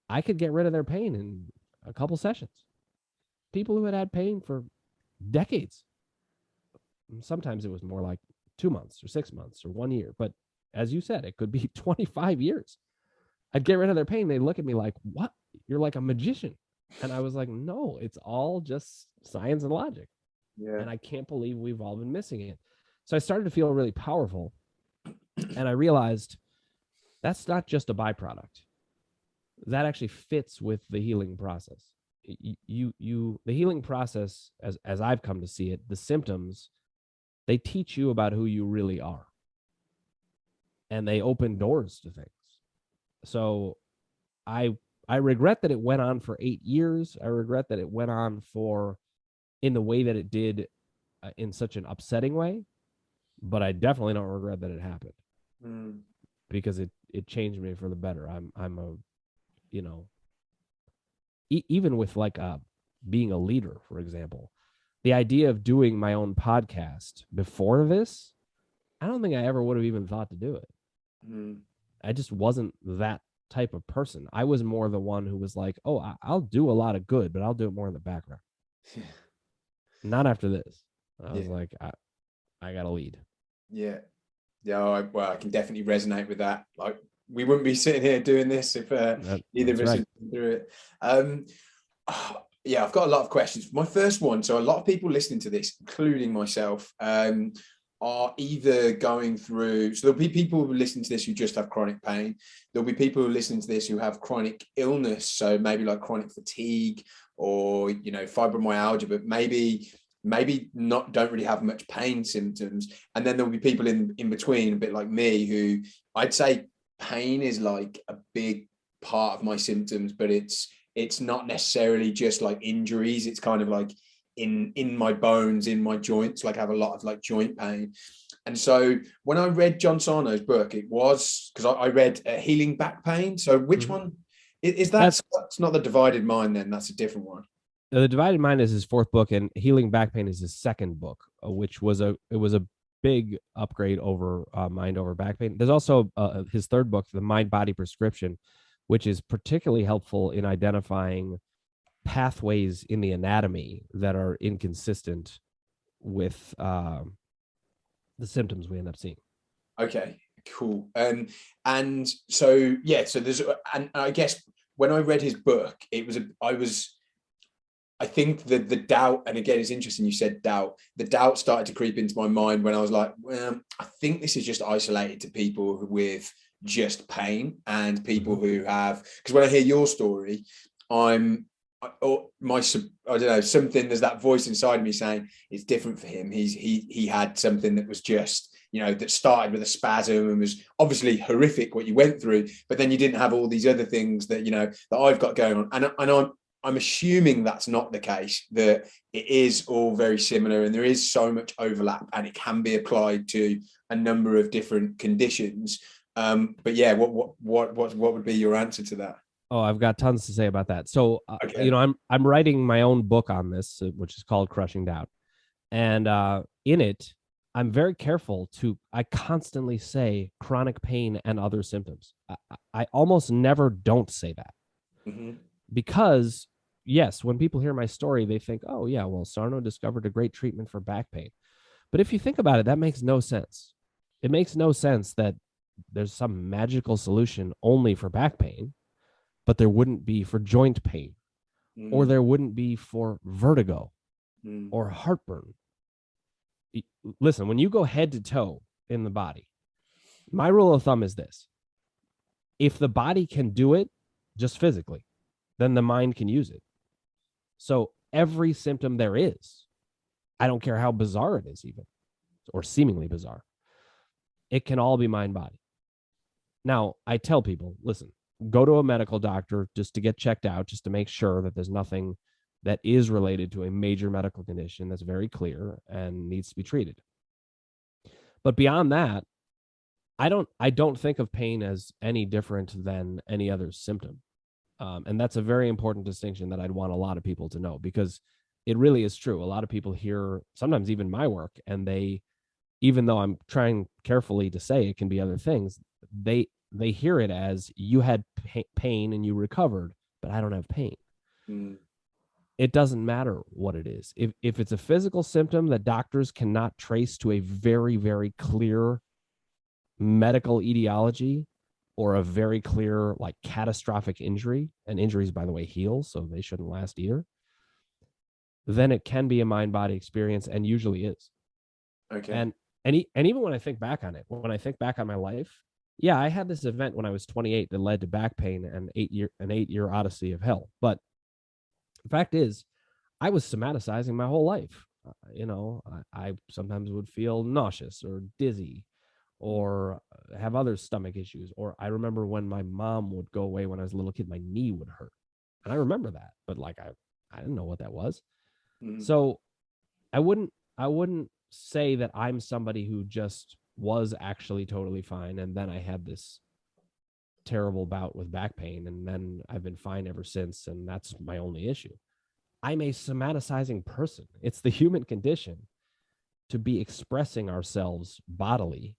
I could get rid of their pain in a couple sessions. People who had pain for decades. Sometimes it was more like 2 months or 6 months or 1 year. But as you said, it could be 25 years. I'd get rid of their pain. They'd look at me like, what? You're like a magician. And I was like, no, it's all just science and logic. Yeah. And I can't believe we've all been missing it. So I started to feel really powerful. And I realized that's not just a byproduct. That actually fits with the healing process. The healing process, as I've come to see it, the symptoms, they teach you about who you really are. And they open doors to things. So I regret that it went on for 8 years. I regret that it went on in the way that it did, in such an upsetting way. But I definitely don't regret that it happened, because it changed me for the better. I'm a, even with like being a leader, for example, the idea of doing my own podcast before this, I don't think I ever would have even thought to do it. I just wasn't that type of person. I was more the one who was like, oh, I'll do a lot of good, but I'll do it more in the background. Not after this. I was like, I got to lead. Yeah. Yeah. Well, I can definitely resonate with that. Like, we wouldn't be sitting here doing this if either of us had been through it. Yeah, I've got a lot of questions. My first one, so a lot of people listening to this, including myself, are either going through, so there'll be people who listen to this who just have chronic pain. There'll be people who listen to this who have chronic illness, so maybe like chronic fatigue or, fibromyalgia, but maybe don't really have much pain symptoms. And then there'll be people in between, a bit like me, who I'd say pain is like a big part of my symptoms, but it's not necessarily just like injuries. It's kind of like in my bones, in my joints, like I have a lot of like joint pain. And so when I read John Sarno's book, it was because I read Healing Back Pain. So which one is that? That's not The Divided Mind, then that's a different one. The Divided Mind is his fourth book, and Healing Back Pain is his second book, which was a big upgrade over Mind Over Back Pain. There's also his third book, The Mind Body Prescription, which is particularly helpful in identifying pathways in the anatomy that are inconsistent with the symptoms we end up seeing. Okay, cool. And so yeah, so there's, and I guess when I read his book, I think the doubt, and again, it's interesting you said doubt. The doubt started to creep into my mind when I was like, well, I think this is just isolated to people with just pain and people who have, because when I hear your story, or I don't know, something, there's that voice inside me saying it's different for him. He had something that was just, that started with a spasm and was obviously horrific what you went through, but then you didn't have all these other things that, that I've got going on. And I'm assuming that's not the case, that it is all very similar and there is so much overlap and it can be applied to a number of different conditions. But yeah, what would be your answer to that? Oh, I've got tons to say about that. So, Okay. I'm writing my own book on this, which is called Crushing Doubt. And in it, I'm very careful I constantly say chronic pain and other symptoms. I almost never don't say that because, yes, when people hear my story, they think, oh, yeah, well, Sarno discovered a great treatment for back pain. But if you think about it, that makes no sense. It makes no sense that there's some magical solution only for back pain, but there wouldn't be for joint pain, or there wouldn't be for vertigo or heartburn. Listen, when you go head to toe in the body, my rule of thumb is this: if the body can do it just physically, then the mind can use it. So every symptom there is, I don't care how bizarre it is, even, or seemingly bizarre, it can all be mind body. Now, I tell people, listen, go to a medical doctor just to get checked out, just to make sure that there's nothing that is related to a major medical condition that's very clear and needs to be treated. But beyond that, I don't think of pain as any different than any other symptom. And that's a very important distinction that I'd want a lot of people to know, because it really is true. A lot of people hear sometimes even my work, and they, even though I'm trying carefully to say it can be other things, they hear it as you had pain and you recovered, but I don't have pain. It doesn't matter what it is. If it's a physical symptom that doctors cannot trace to a very, very clear medical etiology or a very clear, like, catastrophic injury, and injuries, by the way, heal, so they shouldn't last either, then it can be a mind-body experience, and usually is. Okay. And even when I think back on it, when I think back on my life, yeah, I had this event when I was 28 that led to back pain and an 8-year odyssey of hell. But the fact is, I was somaticizing my whole life. I sometimes would feel nauseous or dizzy or have other stomach issues. Or I remember when my mom would go away when I was a little kid, my knee would hurt. And I remember that, but like, I didn't know what that was. So I wouldn't say that I'm somebody who just was actually totally fine, and then I had this terrible bout with back pain, and then I've been fine ever since, and that's my only issue. I'm a somaticizing person. It's the human condition to be expressing ourselves bodily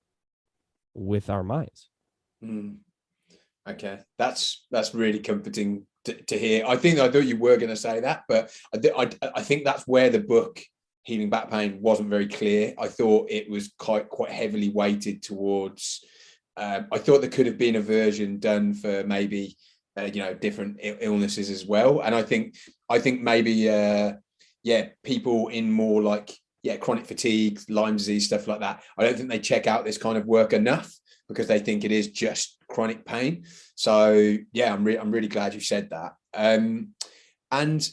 with our minds. Okay, that's really comforting to hear. I thought you were going to say that, but I think that's where the book Healing Back Pain wasn't very clear. I thought it was quite heavily weighted towards. I thought there could have been a version done for maybe different illnesses as well, and I think maybe people in more like chronic fatigue, Lyme disease, stuff like that. I don't think they check out this kind of work enough because they think it is just chronic pain. So yeah, I'm really glad you said that. And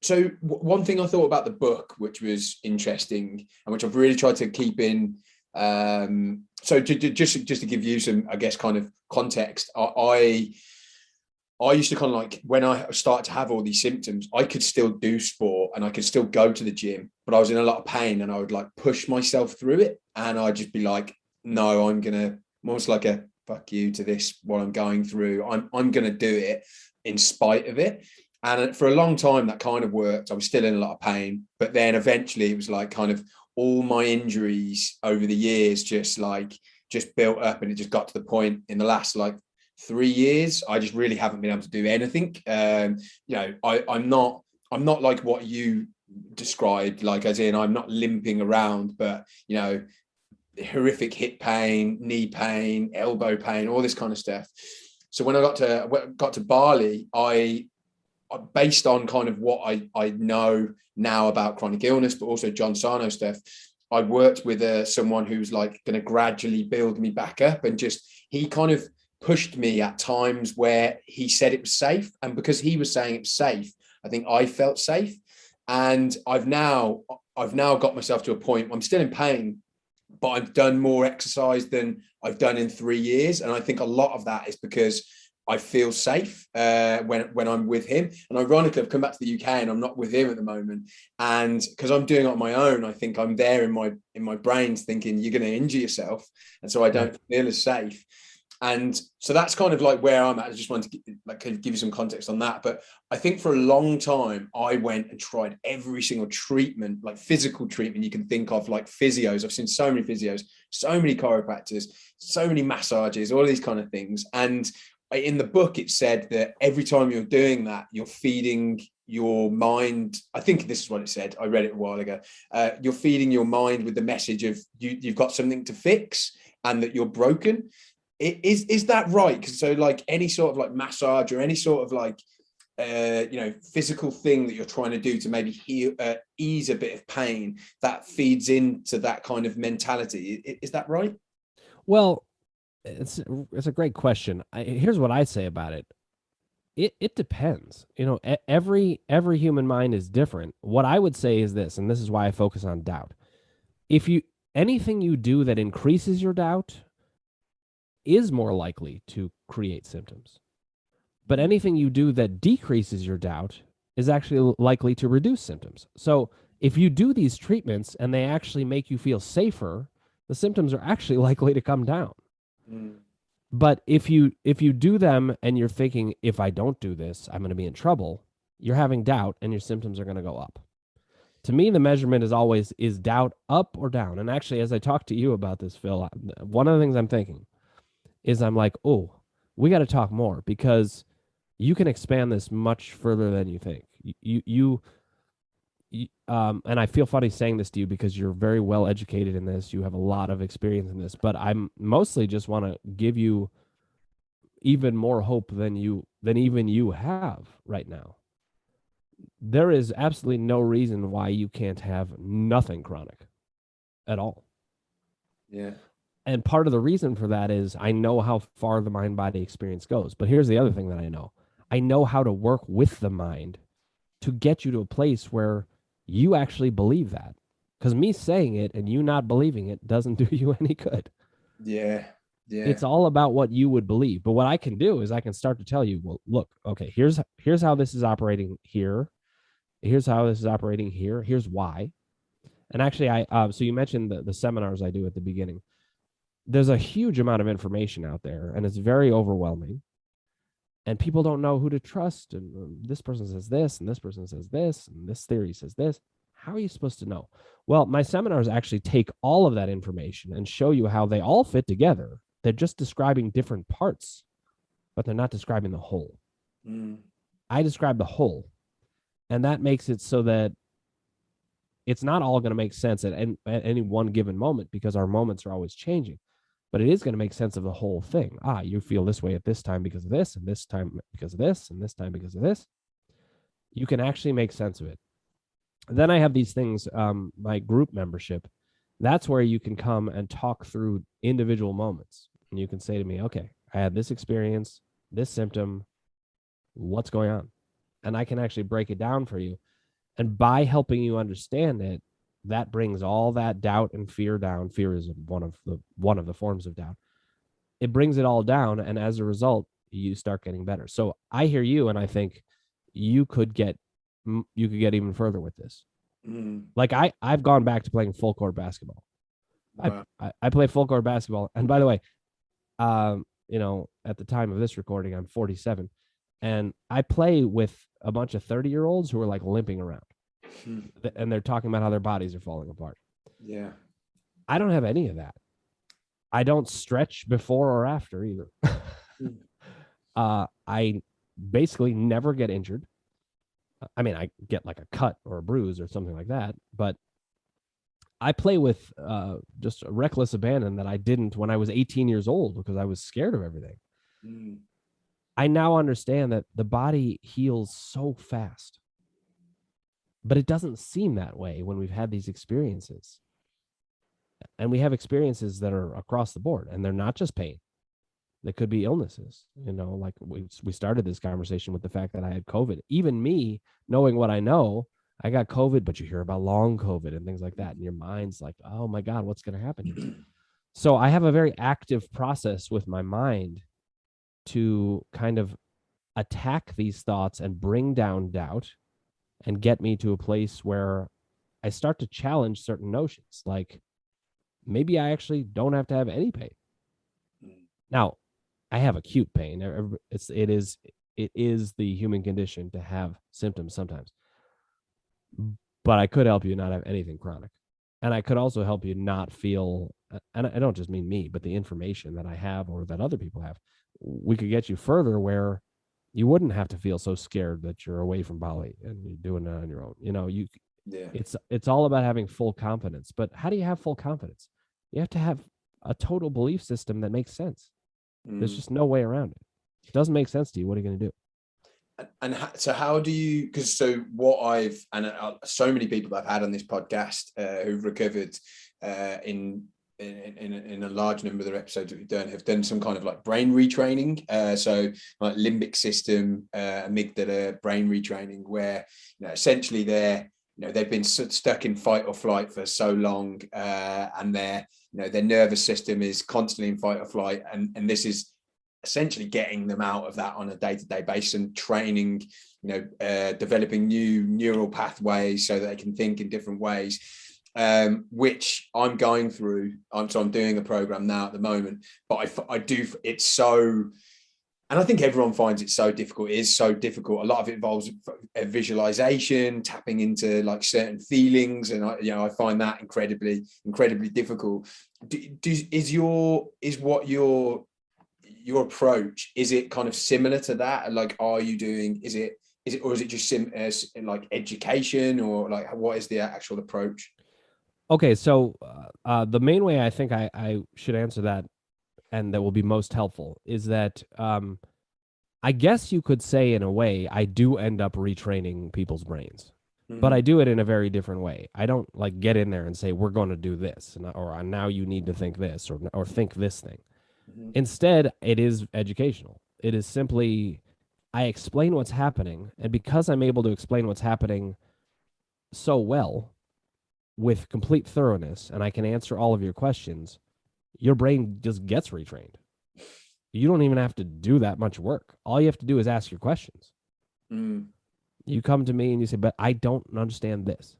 so one thing I thought about the book, which was interesting and which I've really tried to keep in. So just to give you some, I guess, kind of context, I used to kind of like, when I started to have all these symptoms, I could still do sport and I could still go to the gym, but I was in a lot of pain and I would like push myself through it. And I'd just be like, no, I'm going to, almost like a fuck you to this, what I'm going through. I'm going to do it in spite of it. And for a long time, that kind of worked. I was still in a lot of pain, but then eventually it was like kind of all my injuries over the years just built up, and it just got to the point in the last like 3 years, I just really haven't been able to do anything. I'm not like what you described, like as in I'm not limping around, but horrific hip pain, knee pain, elbow pain, all this kind of stuff. So when I got to Bali, I based on kind of what I know now about chronic illness, but also John Sarno stuff, I worked with someone who's like going to gradually build me back up, and just he kind of pushed me at times where he said it was safe, and because he was saying it was safe, I think I felt safe. And I've now got myself to a point where I'm still in pain, but I've done more exercise than I've done in 3 years. And I think a lot of that is because I feel safe when I'm with him. And ironically, I've come back to the UK and I'm not with him at the moment. And because I'm doing it on my own, I think I'm there in my brains thinking you're going to injure yourself. And so I don't feel as safe. And so that's kind of like where I'm at. I just wanted to give you some context on that. But I think for a long time, I went and tried every single treatment, like physical treatment you can think of, like physios. I've seen so many physios, so many chiropractors, so many massages, all these kind of things. And in the book, it said that every time you're doing that, you're feeding your mind. I think this is what it said. I read it a while ago. You're feeding your mind with the message of you've got something to fix and that you're broken. Is that right? So like any sort of like massage or any sort of like physical thing that you're trying to do to maybe heal, ease a bit of pain, that feeds into that kind of mentality. Is that right? Well, it's a great question. Here's what I say about it. It depends. Every human mind is different. What I would say is this, and this is why I focus on doubt. Anything you do that increases your doubt is more likely to create symptoms. But anything you do that decreases your doubt is actually likely to reduce symptoms. So if you do these treatments and they actually make you feel safer, the symptoms are actually likely to come down. But if you do them and you're thinking, if I don't do this, I'm going to be in trouble, you're having doubt and your symptoms are going to go up. To me, the measurement is doubt up or down. And actually, as I talk to you about this, Phil, one of the things I'm thinking is I'm like, oh, we got to talk more, because you can expand this much further than you think. And I feel funny saying this to you because you're very well educated in this. You have a lot of experience in this, but I'm mostly just want to give you even more hope than even you have right now. There is absolutely no reason why you can't have nothing chronic at all. Yeah. And part of the reason for that is I know how far the mind-body experience goes. But here's the other thing that I know. I know how to work with the mind to get you to a place where you actually believe that. Because me saying it and you not believing it doesn't do you any good. Yeah. Yeah. It's all about what you would believe. But what I can do is I can start to tell you, well, look, okay, here's how this is operating here. Here's how this is operating here. Here's why. And actually, so you mentioned the seminars I do at the beginning. There's a huge amount of information out there, and it's very overwhelming. And people don't know who to trust. And this person says this, and this person says this, and this theory says this. How are you supposed to know? Well, my seminars actually take all of that information and show you how they all fit together. They're just describing different parts, but they're not describing the whole. I describe the whole, and that makes it so that it's not all going to make sense at any one given moment, because our moments are always changing. But it is going to make sense of the whole thing. You feel this way at this time because of this, and this time because of this, and this time because of this. You can actually make sense of it. Then I have these things, my group membership. That's where you can come and talk through individual moments. And you can say to me, okay, I had this experience, this symptom, what's going on? And I can actually break it down for you. And by helping you understand it, that brings all that doubt and fear down. Fear is one of the forms of doubt. It brings it all down, and as a result, you start getting better. So I hear you, and I think you could get even further with this. Like I've gone back to playing full court basketball. Wow. I play full court basketball, and by the way, at the time of this recording, I'm 47, and I play with a bunch of 30-year-olds who are like limping around. And they're talking about how their bodies are falling apart. Yeah. I don't have any of that. I don't stretch before or after either. I basically never get injured. I mean, I get like a cut or a bruise or something like that, but I play with just a reckless abandon that I didn't when I was 18 years old because I was scared of everything. Mm. I now understand that the body heals so fast, but it doesn't seem that way when we've had these experiences. And we have experiences that are across the board, and they're not just pain. They could be illnesses, like we started this conversation with the fact that I had COVID. Even me, knowing what I know, I got COVID, but you hear about long COVID and things like that. And your mind's like, oh my God, what's going to happen here? So I have a very active process with my mind to kind of attack these thoughts and bring down doubt and get me to a place where I start to challenge certain notions. Like maybe I actually don't have to have any pain. Now, I have acute pain. It is the human condition to have symptoms sometimes. But I could help you not have anything chronic. And I could also help you not feel, and I don't just mean me, but the information that I have or that other people have. We could get you further where you wouldn't have to feel so scared that you're away from Bali and you're doing it on your own. It's all about having full confidence. But how do you have full confidence? You have to have a total belief system that makes sense. There's just no way around it. If it doesn't make sense to you, what are you going to do? So how do you, because so so many people that I've had on this podcast who've recovered in a large number of their episodes that we've done have done some kind of like brain retraining. So like limbic system, amygdala, brain retraining, where essentially they've been stuck in fight or flight for so long, and their nervous system is constantly in fight or flight, and this is essentially getting them out of that on a day-to-day basis and training, developing new neural pathways so that they can think in different ways, which I'm going through. I'm doing a program now at the moment, but I do, it's so, and I think everyone finds it so difficult. It is so difficult. A lot of it involves a visualization, tapping into like certain feelings, and I find that incredibly difficult. Is what your approach, is it kind of similar to that? Like, are you doing, is it or is it just like education, or like what is the actual approach? Okay, so the main way I think I should answer that, and that will be most helpful, is that I guess you could say in a way I do end up retraining people's brains, but I do it in a very different way. I don't like get in there and say we're going to do this, or now you need to think this, or think this thing. Instead, it is educational. It is simply, I explain what's happening. And because I'm able to explain what's happening so well with complete thoroughness, and I can answer all of your questions, your brain just gets retrained. You don't even have to do that much work. All you have to do is ask your questions. You come to me and you say, but I don't understand this.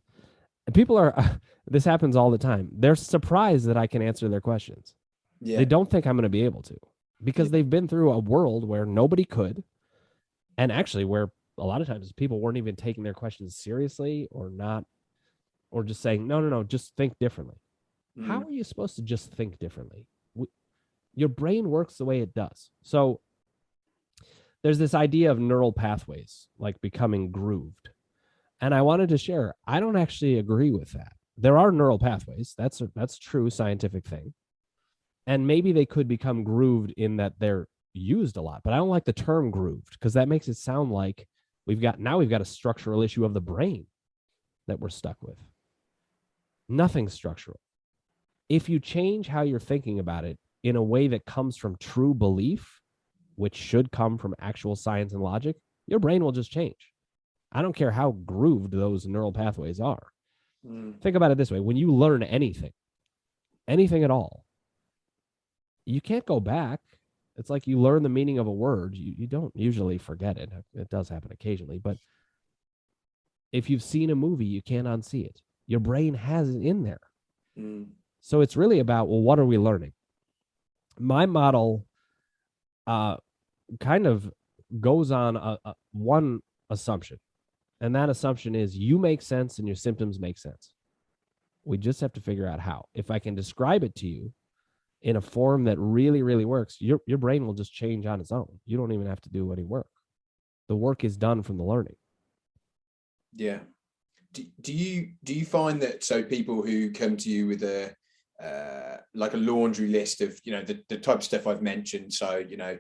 And people are, this happens all the time. They're surprised that I can answer their questions. Yeah. They don't think I'm going to be able to, because they've been through a world where nobody could, and actually where a lot of times people weren't even taking their questions seriously, or not, or just saying, no, just think differently. How are you supposed to just think differently? Your brain works the way it does. So there's this idea of neural pathways, like becoming grooved. And I wanted to share, I don't actually agree with that. There are neural pathways. That's true scientific thing. And maybe they could become grooved in that they're used a lot, but I don't like the term grooved, because that makes it sound like we've got a structural issue of the brain that we're stuck with. Nothing structural. If you change how you're thinking about it in a way that comes from true belief, which should come from actual science and logic, your brain will just change. I don't care how grooved those neural pathways are. Think about it this way. When you learn anything at all, you can't go back. It's like you learn the meaning of a word. You don't usually forget it. It does happen occasionally. But if you've seen a movie, you can't unsee it. Your brain has it in there. So it's really about, well, what are we learning? My model kind of goes on one assumption. And that assumption is you make sense and your symptoms make sense. We just have to figure out how. If I can describe it to you in a form that really, really works, your brain will just change on its own. You don't even have to do any work. The work is done from the learning. Yeah. Do you find that, so people who come to you with a like a laundry list of, you know, the type of stuff I've mentioned, so, you know,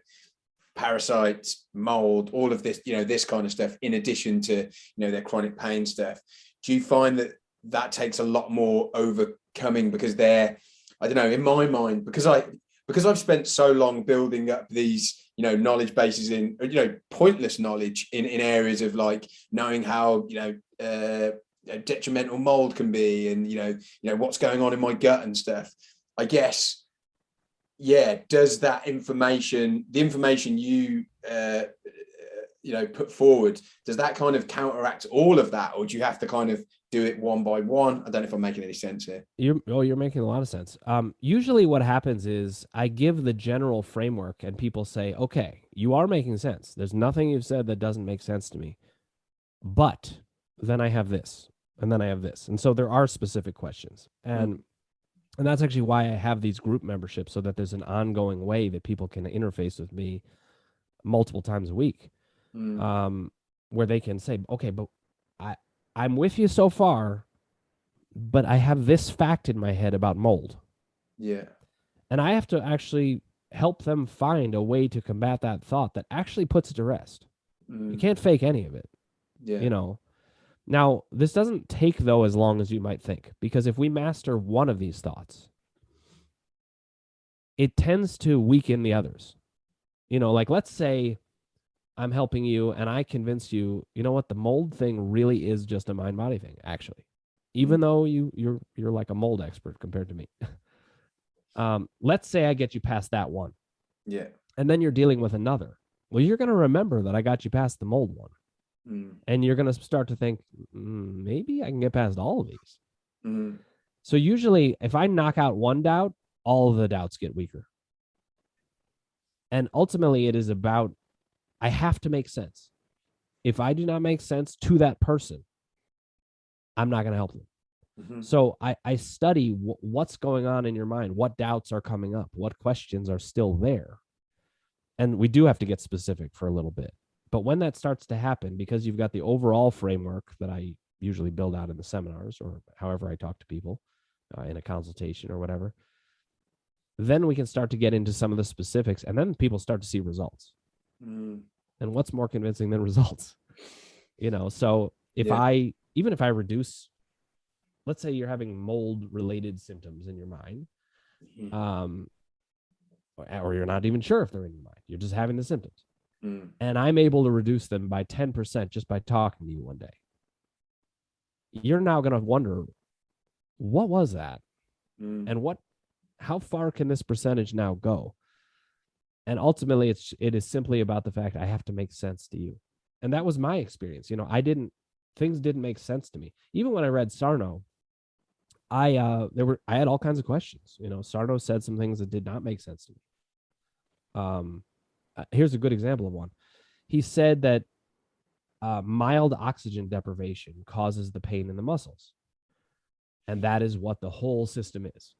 parasites, mold, all of this, you know, this kind of stuff, in addition to, you know, their chronic pain stuff, do you find that that takes a lot more overcoming? Because they're, I don't know, in my mind, because I've spent so long building up these, you know, knowledge bases in, you know, pointless knowledge in areas of like knowing how, you know, detrimental mold can be, and you know what's going on in my gut and stuff. I guess, yeah, does that information, the information you you know, put forward, does that kind of counteract all of that, or do you have to kind of do it one by one? I don't know if I'm making any sense here. You're making a lot of sense. Usually what happens is I give the general framework and people say, okay, you are making sense. There's nothing you've said that doesn't make sense to me. But then I have this, and then I have this. And so there are specific questions. And that's actually why I have these group memberships, so that there's an ongoing way that people can interface with me multiple times a week, where they can say, okay, but I'm with you so far, but I have this fact in my head about mold. Yeah. And I have to actually help them find a way to combat that thought that actually puts it to rest. You can't fake any of it. Yeah. You know, now this doesn't take, though, as long as you might think, because if we master one of these thoughts, it tends to weaken the others. You know, like let's say I'm helping you and I convince you, you know what, the mold thing really is just a mind-body thing, actually, even though you're like a mold expert compared to me. Let's say I get you past that one. Yeah. And then you're dealing with another. Well, you're going to remember that I got you past the mold one. And you're going to start to think, maybe I can get past all of these. So usually if I knock out one doubt, all of the doubts get weaker. And ultimately it is about, I have to make sense. If I do not make sense to that person, I'm not going to help them. So I study what's going on in your mind, what doubts are coming up, what questions are still there. And we do have to get specific for a little bit. But when that starts to happen, because you've got the overall framework that I usually build out in the seminars, or however I talk to people in a consultation or whatever, then we can start to get into some of the specifics, and then people start to see results. And what's more convincing than results? You know, so even if I reduce, let's say you're having mold related symptoms in your mind, or you're not even sure if they're in your mind, you're just having the symptoms. And I'm able to reduce them by 10% just by talking to you one day. You're now going to wonder, what was that? And how far can this percentage now go? And ultimately it is simply about the fact I have to make sense to you. And that was my experience. You know, things didn't make sense to me. Even when I read Sarno, I had all kinds of questions. You know, Sarno said some things that did not make sense to me. Here's a good example of one. He said that mild oxygen deprivation causes the pain in the muscles. And that is what the whole system is.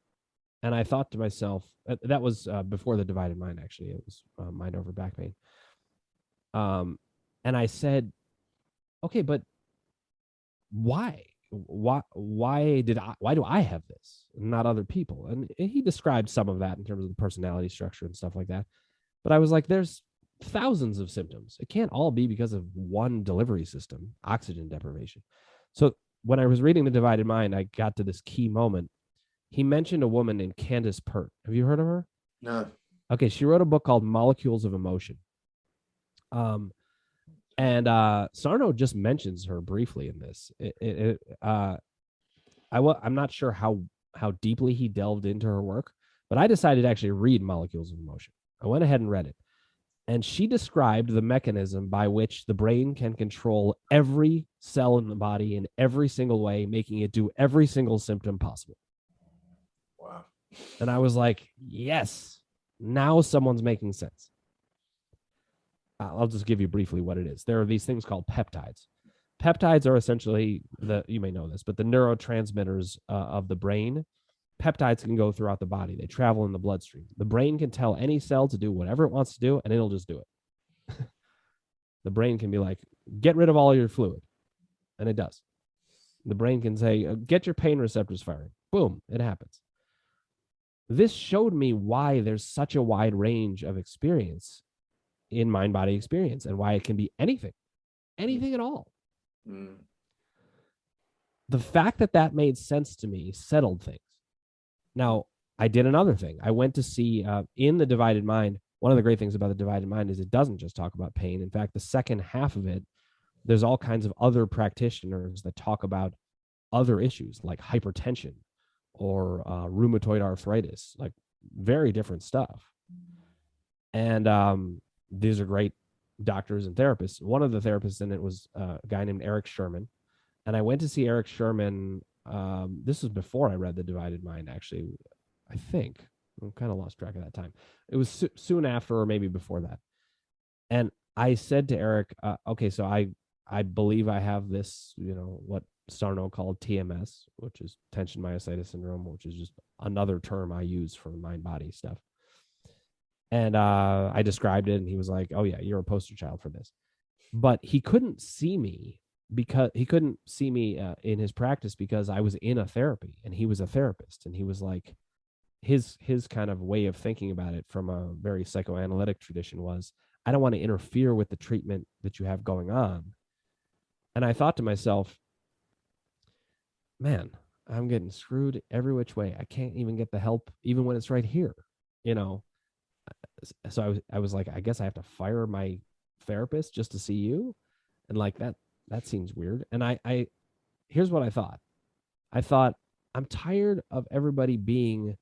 And I thought to myself, that was before the divided mind, actually. It was mind over back pain. And I said, okay, but why? Why do I have this and not other people? And he described some of that in terms of the personality structure and stuff like that. But I was like, there's thousands of symptoms. It can't all be because of one delivery system, oxygen deprivation. So when I was reading The Divided Mind, I got to this key moment. He mentioned a woman named Candace Pert. Have you heard of her? No. Okay, she wrote a book called Molecules of Emotion. And Sarno just mentions her briefly in this. I'm not sure how deeply he delved into her work, but I decided to actually read Molecules of Emotion. I went ahead and read it. And she described the mechanism by which the brain can control every cell in the body in every single way, making it do every single symptom possible. Wow. And I was like, yes, now someone's making sense. I'll just give you briefly what it is. There are these things called peptides. Peptides are essentially, you may know this, but the neurotransmitters of the brain. Peptides can go throughout the body. They travel in the bloodstream. The brain can tell any cell to do whatever it wants to do, and it'll just do it. The brain can be like, get rid of all your fluid. And it does. The brain can say, get your pain receptors firing. Boom, it happens. This showed me why there's such a wide range of experience in mind-body experience, and why it can be anything at all. The fact that that made sense to me settled things. Now, I did another thing. I went to see in the Divided Mind. One of the great things about the Divided Mind is it doesn't just talk about pain. In fact, the second half of it, there's all kinds of other practitioners that talk about other issues like hypertension or rheumatoid arthritis, like very different stuff. And these are great doctors and therapists. One of the therapists in it was a guy named Eric Sherman. And I went to see Eric Sherman. This was before I read The Divided Mind, actually, I think. I kind of lost track of that time. It was soon after or maybe before that. And I said to Eric, okay, so I believe I have this, what Sarno called TMS, which is tension myositis syndrome, which is just another term I use for mind-body stuff. And I described it, and he was like, oh, yeah, you're a poster child for this. But he couldn't see me in his practice because I was in a therapy, and he was a therapist. And he was like, his kind of way of thinking about it from a very psychoanalytic tradition was, I don't want to interfere with the treatment that you have going on. And I thought to myself, man, I'm getting screwed every which way. I can't even get the help, even when it's right here, So I was like, I guess I have to fire my therapist just to see you. And like that seems weird. And I here's what I thought. I thought, I'm tired of everybody being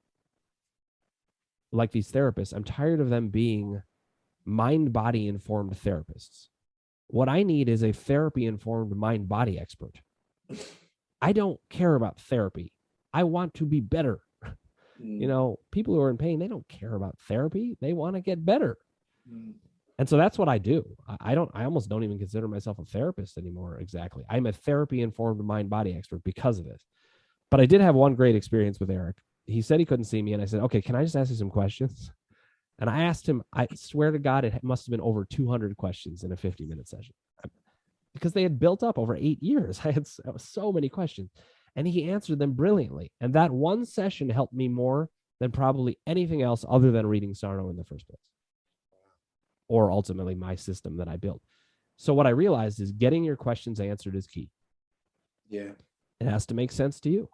like these therapists. I'm tired of them being mind-body informed therapists. What I need is a therapy-informed mind-body expert. I don't care about therapy. I want to be better. People who are in pain, they don't care about therapy. They want to get better. And so that's what I do. I almost don't even consider myself a therapist anymore. Exactly. I'm a therapy-informed mind-body expert because of this. But I did have one great experience with Eric. He said he couldn't see me, and I said, okay, can I just ask you some questions? And I asked him, I swear to God, it must have been over 200 questions in a 50-minute session because they had built up over 8 years. I had so many questions, and he answered them brilliantly. And that one session helped me more than probably anything else other than reading Sarno in the first place, or ultimately my system that I built. So what I realized is getting your questions answered is key. Yeah. It has to make sense to you.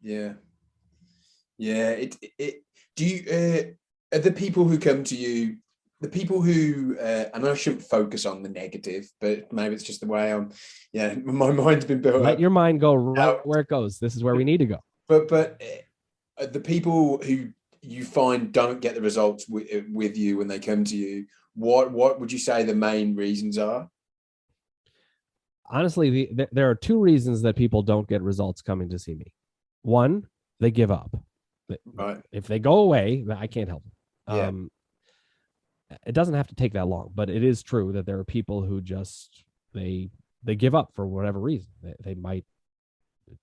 Yeah. Yeah. Do you, are the people who come to you, the people who, and I shouldn't focus on the negative, but maybe it's just the way my mind's been built up. Let your mind go right where it goes. This is where we need to go. But the people who you find don't get the results with you when they come to you, what would you say the main reasons are? Honestly, there are two reasons that people don't get results coming to see me. One, they give up. Right. If they go away, I can't help them. Yeah. It doesn't have to take that long, but it is true that there are people who just they give up for whatever reason. They might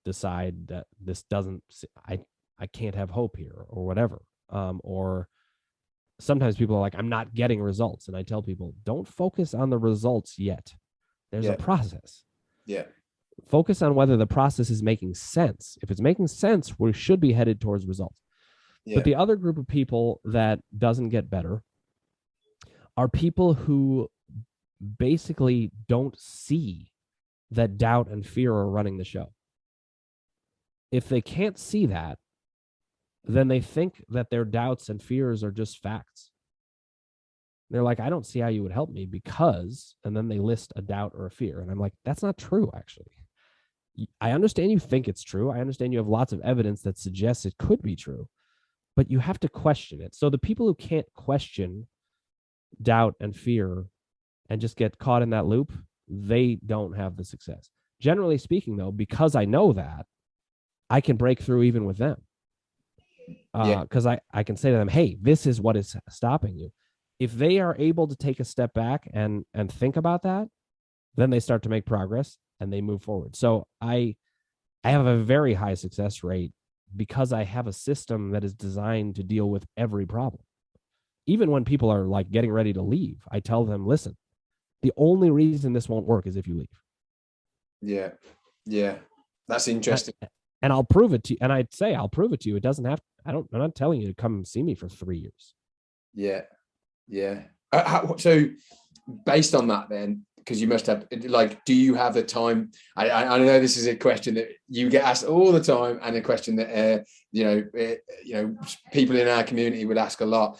decide that this doesn't. I can't have hope here, or whatever. Or sometimes people are like, I'm not getting results, and I tell people, don't focus on the results yet. There's a process. Yeah. Focus on whether the process is making sense. If it's making sense, we should be headed towards results. Yeah. But the other group of people that doesn't get better are people who basically don't see that doubt and fear are running the show. If they can't see that, then they think that their doubts and fears are just facts. They're like, I don't see how you would help me because, and then they list a doubt or a fear. And I'm like, that's not true, actually. I understand you think it's true. I understand you have lots of evidence that suggests it could be true, but you have to question it. So the people who can't question doubt and fear and just get caught in that loop, they don't have the success. Generally speaking, though, because I know that, I can break through even with them. Because I can say to them, hey, this is what is stopping you. If they are able to take a step back and think about that, then they start to make progress and they move forward. So I have a very high success rate because I have a system that is designed to deal with every problem. Even when people are like getting ready to leave, I tell them, listen, the only reason this won't work is if you leave. Yeah. Yeah. That's interesting. And I'll prove it to you. And I'd say, I'll prove it to you. It doesn't have, I'm not telling you to come see me for 3 years. Yeah. Yeah. So based on that then, because you must have, like, do you have the time? I know this is a question that you get asked all the time, and a question that people in our community would ask a lot.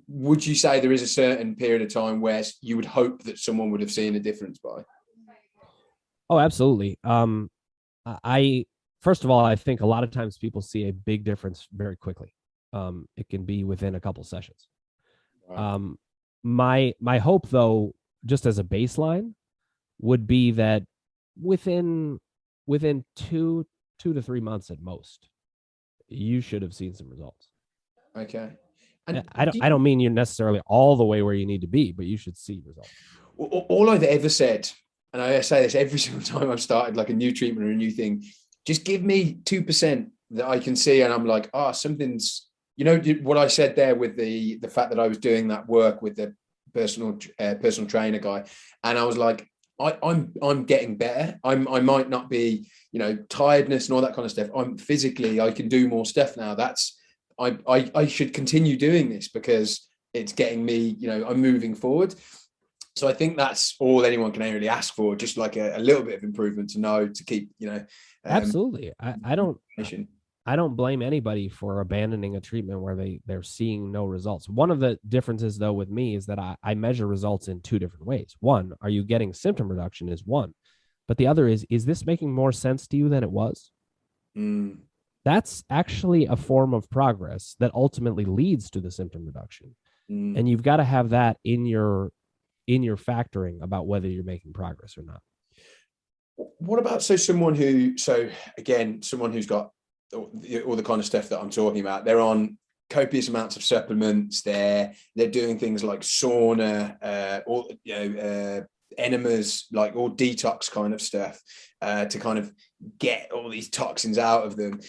Would you say there is a certain period of time where you would hope that someone would have seen a difference by? Oh, absolutely. I first of all, I think a lot of times people see a big difference very quickly. It can be within a couple sessions. Wow. My hope, though, just as a baseline, would be that within 2 to 3 months at most, you should have seen some results. Okay. And I don't mean you're necessarily all the way where you need to be, but you should see results. All I've ever said, and I say this every single time I've started like a new treatment or a new thing, just give me 2% that I can see, and I'm like, something's, what I said there with the fact that I was doing that work with the personal trainer guy, and I was like, I'm getting better. I might not be, tiredness and all that kind of stuff. I'm physically, I can do more stuff now. I should continue doing this because it's getting me, I'm moving forward. So I think that's all anyone can really ask for, just like a little bit of improvement to keep, absolutely. I don't blame anybody for abandoning a treatment where they're seeing no results. One of the differences, though, with me is that I measure results in 2 different ways. One, are you getting symptom reduction is one, but the other is this making more sense to you than it was? That's actually a form of progress that ultimately leads to the symptom reduction. And you've got to have that in your factoring about whether you're making progress or not. What about someone who's got all the kind of stuff that I'm talking about? They're on copious amounts of supplements. They're doing things like sauna, enemas, like all detox kind of stuff, to kind of get all these toxins out of them.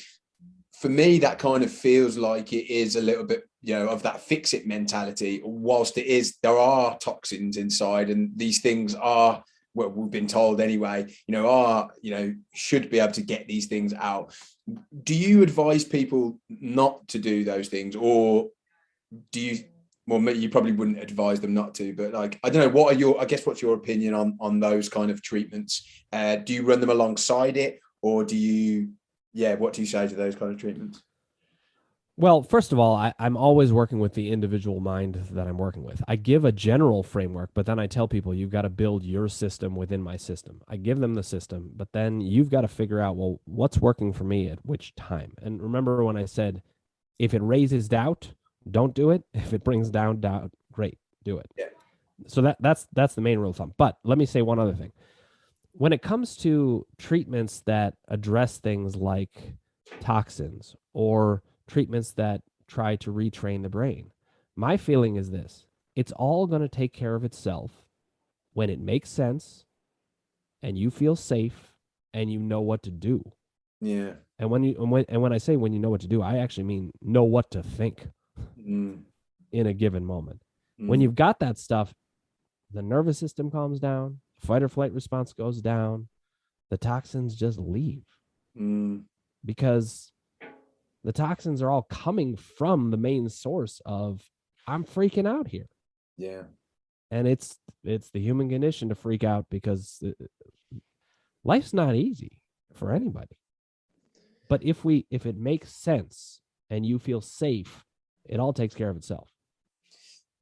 For me, that kind of feels like it is a little bit, of that fix it mentality, whilst there are toxins inside, and these things are, well, we've been told anyway, should be able to get these things out. Do you advise people not to do those things, or do you? Well, you probably wouldn't advise them not to, but like, I don't know, what's your opinion on those kind of treatments? Do you run them alongside it, or do you? Yeah, what do you say to those kind of treatments? Well, first of all, I'm always working with the individual mind that I'm working with. I give a general framework, but then I tell people you've got to build your system within my system. I give them the system, but then you've got to figure out, well, what's working for me at which time? And remember when I said, if it raises doubt, don't do it. If it brings down doubt, great, do it. Yeah. So that's the main rule of thumb. But let me say one other thing. When it comes to treatments that address things like toxins or treatments that try to retrain the brain, my feeling is this: it's all going to take care of itself when it makes sense and you feel safe and you know what to do. Yeah. And when I say when you know what to do, I actually mean know what to think in a given moment. When you've got that stuff, the nervous system calms down, fight or flight response goes down, the toxins just leave. Because the toxins are all coming from the main source of, I'm freaking out here. Yeah. And it's the human condition to freak out, because life's not easy for anybody. But if it makes sense and you feel safe, it all takes care of itself.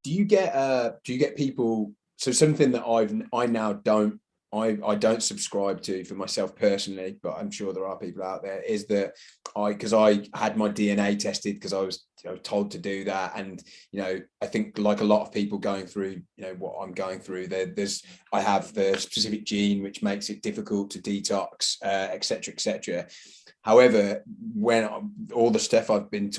Do you get people? So something that I now don't subscribe to for myself personally, but I'm sure there are people out there, is that because I had my DNA tested because I was told to do that. And, I think like a lot of people going through, what I'm going through, I have the specific gene, which makes it difficult to detox, et cetera, et cetera. However, when all the stuff I've been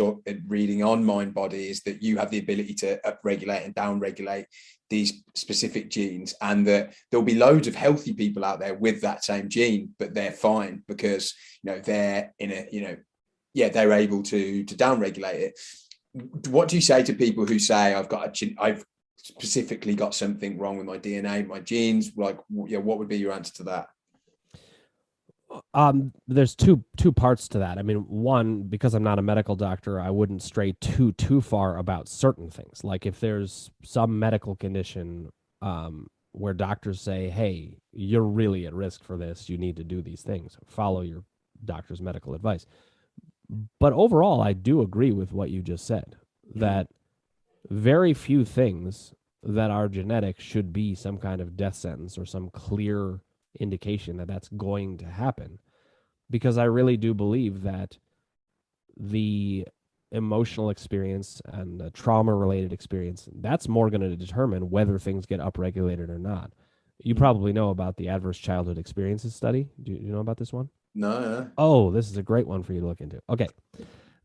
reading on Mind Body is that you have the ability to upregulate and downregulate these specific genes, and that there'll be loads of healthy people out there with that same gene, but they're fine because they're in a they're able to downregulate it. What do you say to people who say I've specifically got something wrong with my DNA, my genes? Like, what would be your answer to that? There's two parts to that. I mean, one, because I'm not a medical doctor, I wouldn't stray too far about certain things. Like if there's some medical condition where doctors say, "Hey, you're really at risk for this. You need to do these things. Follow your doctor's medical advice." But overall, I do agree with what you just said, that very few things that are genetic should be some kind of death sentence or some clear indication that that's going to happen. Because I really do believe that the emotional experience and the trauma related experience, that's more going to determine whether things get upregulated or not. You probably know about the adverse childhood experiences study. Do you know about this one? No. Oh, this is a great one for you to look into. Okay.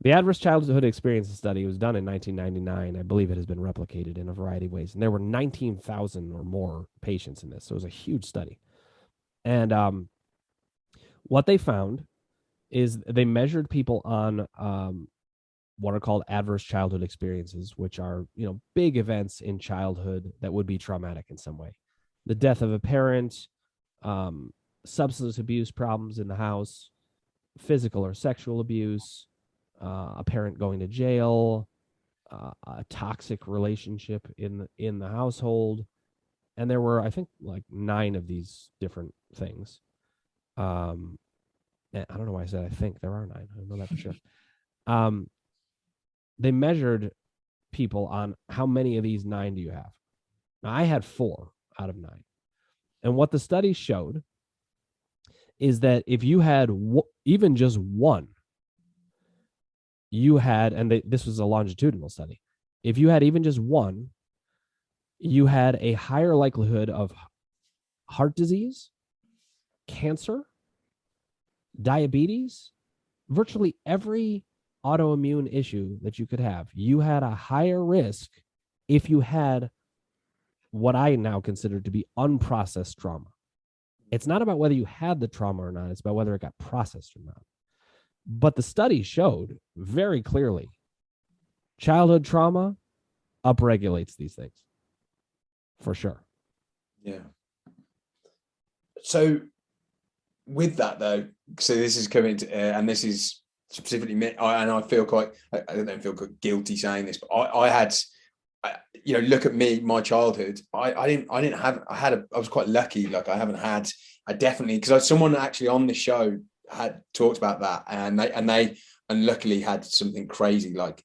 The adverse childhood experiences study was done in 1999. I believe it has been replicated in a variety of ways. And there were 19,000 or more patients in this. So it was a huge study. And what they found is they measured people on what are called adverse childhood experiences, which are, big events in childhood that would be traumatic in some way. The death of a parent, substance abuse problems in the house, physical or sexual abuse, a parent going to jail, a toxic relationship in the household. And there were, I think, like 9 of these different things. And I don't know why I said I think. There are 9. I don't know that for sure. They measured people on how many of these 9 do you have. Now, I had 4 out of 9. And what the study showed is that if you had even just one, you had, and this was a longitudinal study, if you had even just one, you had a higher likelihood of heart disease, cancer, diabetes, virtually every autoimmune issue that you could have. You had a higher risk if you had what I now consider to be unprocessed trauma. It's not about whether you had the trauma or not. It's about whether it got processed or not. But the study showed very clearly childhood trauma upregulates these things for sure. Yeah. So with that though, so this is coming to, and this is specifically me, and I feel quite, I don't feel guilty saying this, but I had, look at me, my childhood. I was quite lucky. Like I definitely, because someone actually on the show had talked about that, and they luckily had something crazy like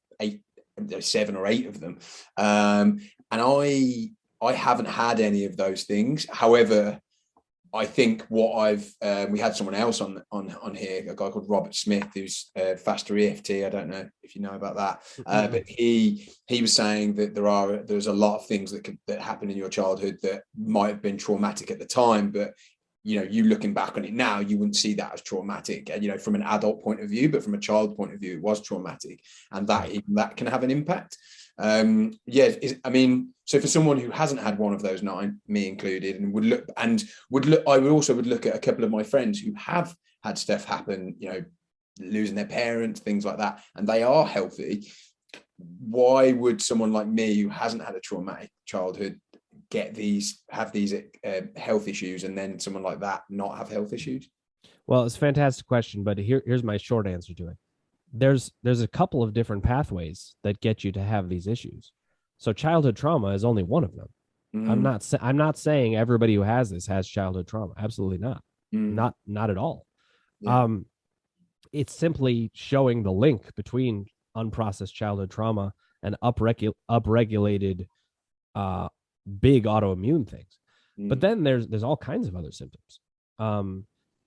7 or 8 of them, and I haven't had any of those things. However, I think what we had someone else on here, a guy called Robert Smith, who's faster EFT. I don't know if you know about that, but he was saying that there's a lot of things that happen in your childhood that might have been traumatic at the time, but you looking back on it now, you wouldn't see that as traumatic, from an adult point of view, but from a child point of view, it was traumatic, and that can have an impact. So for someone who hasn't had one of those 9, me included, and would look, I would look at a couple of my friends who have had stuff happen, losing their parents, things like that, and they are healthy. Why would someone like me who hasn't had a traumatic childhood have these health issues, and then someone like that not have health issues? Well, it's a fantastic question, but here's my short answer to it. There's a couple of different pathways that get you to have these issues. So childhood trauma is only one of them. I'm not saying everybody who has this has childhood trauma. Absolutely not. Not at all. Yeah. It's simply showing the link between unprocessed childhood trauma and upregulated big autoimmune things. But then there's all kinds of other symptoms.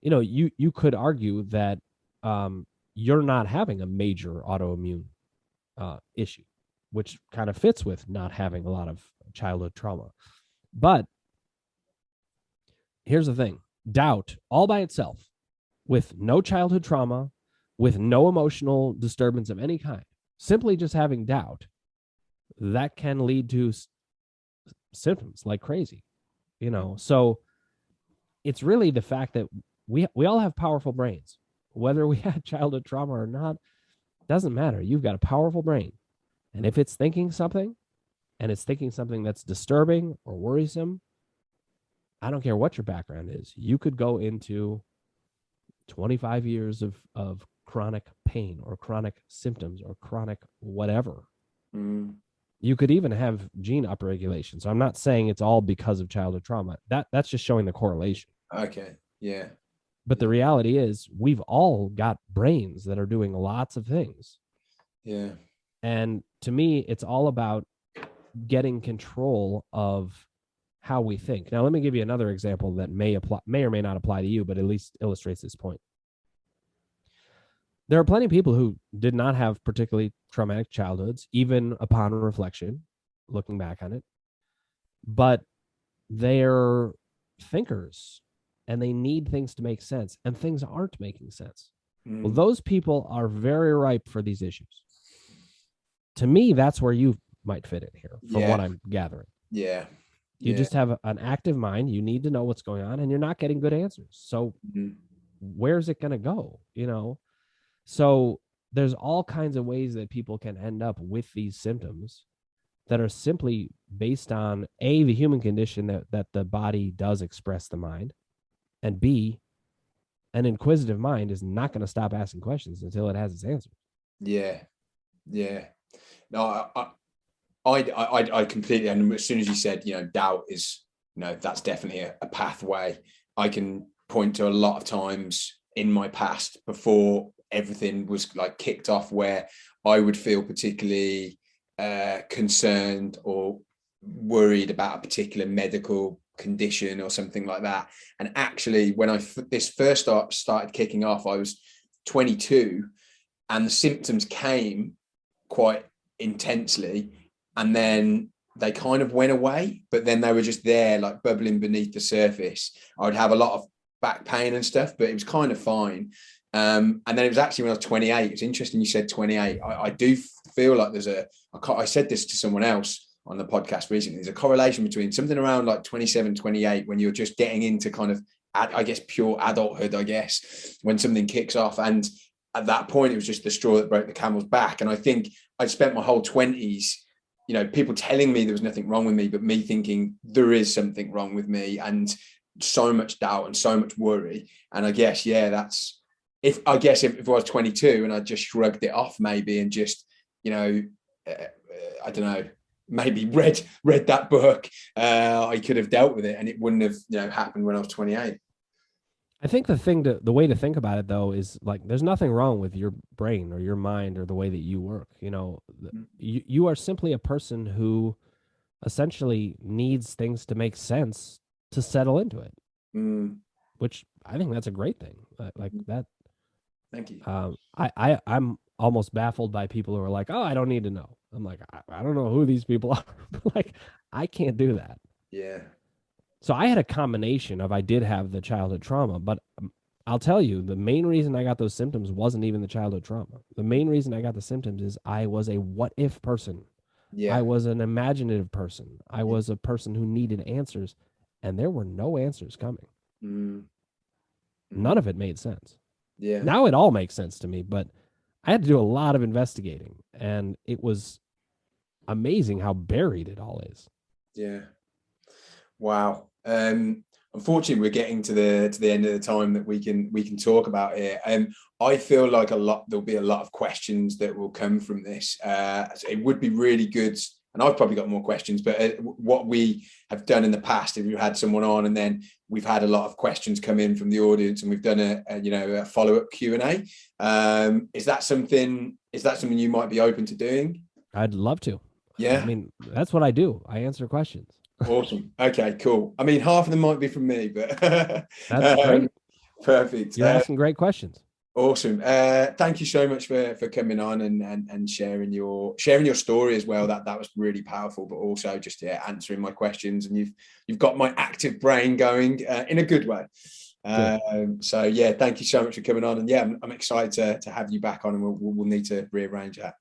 You could argue that you're not having a major autoimmune issue, which kind of fits with not having a lot of childhood trauma. But here's the thing: doubt all by itself, with no childhood trauma, with no emotional disturbance of any kind, simply just having doubt, that can lead to symptoms like crazy, So it's really the fact that we all have powerful brains. Whether we had childhood trauma or not, doesn't matter. You've got a powerful brain. And if it's thinking something, and it's thinking something that's disturbing or worrisome, I don't care what your background is. You could go into 25 years of chronic pain or chronic symptoms or chronic whatever. You could even have gene upregulation. So I'm not saying it's all because of childhood trauma. That's just showing the correlation. Okay. Yeah. But the reality is we've all got brains that are doing lots of things. Yeah. And to me, it's all about getting control of how we think. Now, let me give you another example that may or may not apply to you, but at least illustrates this point. There are plenty of people who did not have particularly traumatic childhoods, even upon reflection, looking back on it, but they're thinkers and they need things to make sense, and things aren't making sense. Well, those people are very ripe for these issues. To me, that's where you might fit in here, from what I'm gathering. Yeah. You just have an active mind. You need to know what's going on, and you're not getting good answers. So where's it going to go? So there's all kinds of ways that people can end up with these symptoms that are simply based on A, the human condition that the body does express the mind, and B, an inquisitive mind is not going to stop asking questions until it has its answers. Yeah. Yeah. No, I completely, and as soon as you said, doubt is, that's definitely a pathway. I can point to a lot of times in my past before everything was like kicked off where I would feel particularly concerned or worried about a particular medical condition or something like that. And actually, when this first started kicking off, I was 22 and the symptoms came quite intensely, and then they kind of went away, but then they were just there, like bubbling beneath the surface. I would have a lot of back pain and stuff, but it was kind of fine. And then it was actually when I was 28. It's interesting you said 28. I do feel like I said this to someone else on the podcast recently, there's a correlation between something around like 27, 28, when you're just getting into kind of, I guess, pure adulthood, I guess, when something kicks off. And at that point, it was just the straw that broke the camel's back. And I think I'd spent my whole 20s, people telling me there was nothing wrong with me, but me thinking there is something wrong with me, and so much doubt and so much worry. And I guess, if I was 22 and I just shrugged it off maybe and just, I don't know, maybe read that book, I could have dealt with it and it wouldn't have, happened when I was 28. I think the way to think about it though is like there's nothing wrong with your brain or your mind or the way that you work. You are simply a person who essentially needs things to make sense to settle into it, which I think that's a great thing. Like that. Thank you. I'm almost baffled by people who are like, oh, I don't need to know. I'm like, I don't know who these people are. Like, I can't do that. Yeah. So I had a combination of, I did have the childhood trauma, but I'll tell you, the main reason I got those symptoms wasn't even the childhood trauma. The main reason I got the symptoms is I was a what if person. Yeah. I was an imaginative person. I was a person who needed answers, and there were no answers coming. None of it made sense. Yeah. Now it all makes sense to me, but I had to do a lot of investigating, and it was amazing how buried it all is. Yeah. Wow. Unfortunately, we're getting to the end of the time that we can talk about here. I feel like there'll be a lot of questions that will come from this. It would be really good, and I've probably got more questions, but what we have done in the past, if you had someone on and then we've had a lot of questions come in from the audience and we've done a follow-up Q&A. Is that something you might be open to doing? I'd love to. Yeah. I mean, that's what I do. I answer questions. Awesome. Okay, cool. I mean, half of them might be from me, but that's great. Perfect. You're asking great questions. Awesome. Thank you so much for coming on and sharing your story as well. That was really powerful, but also just answering my questions, and you've got my active brain going in a good way. So yeah, thank you so much for coming on, and I'm excited to have you back on, and we'll need to rearrange that.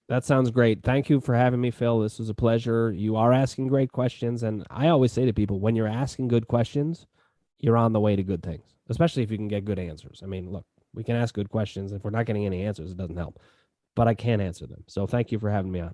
That sounds great. Thank you for having me, Phil. This was a pleasure. You are asking great questions, and I always say to people, when you're asking good questions, you're on the way to good things, especially if you can get good answers. I mean, look, we can ask good questions. If we're not getting any answers, it doesn't help, but I can answer them. So thank you for having me on.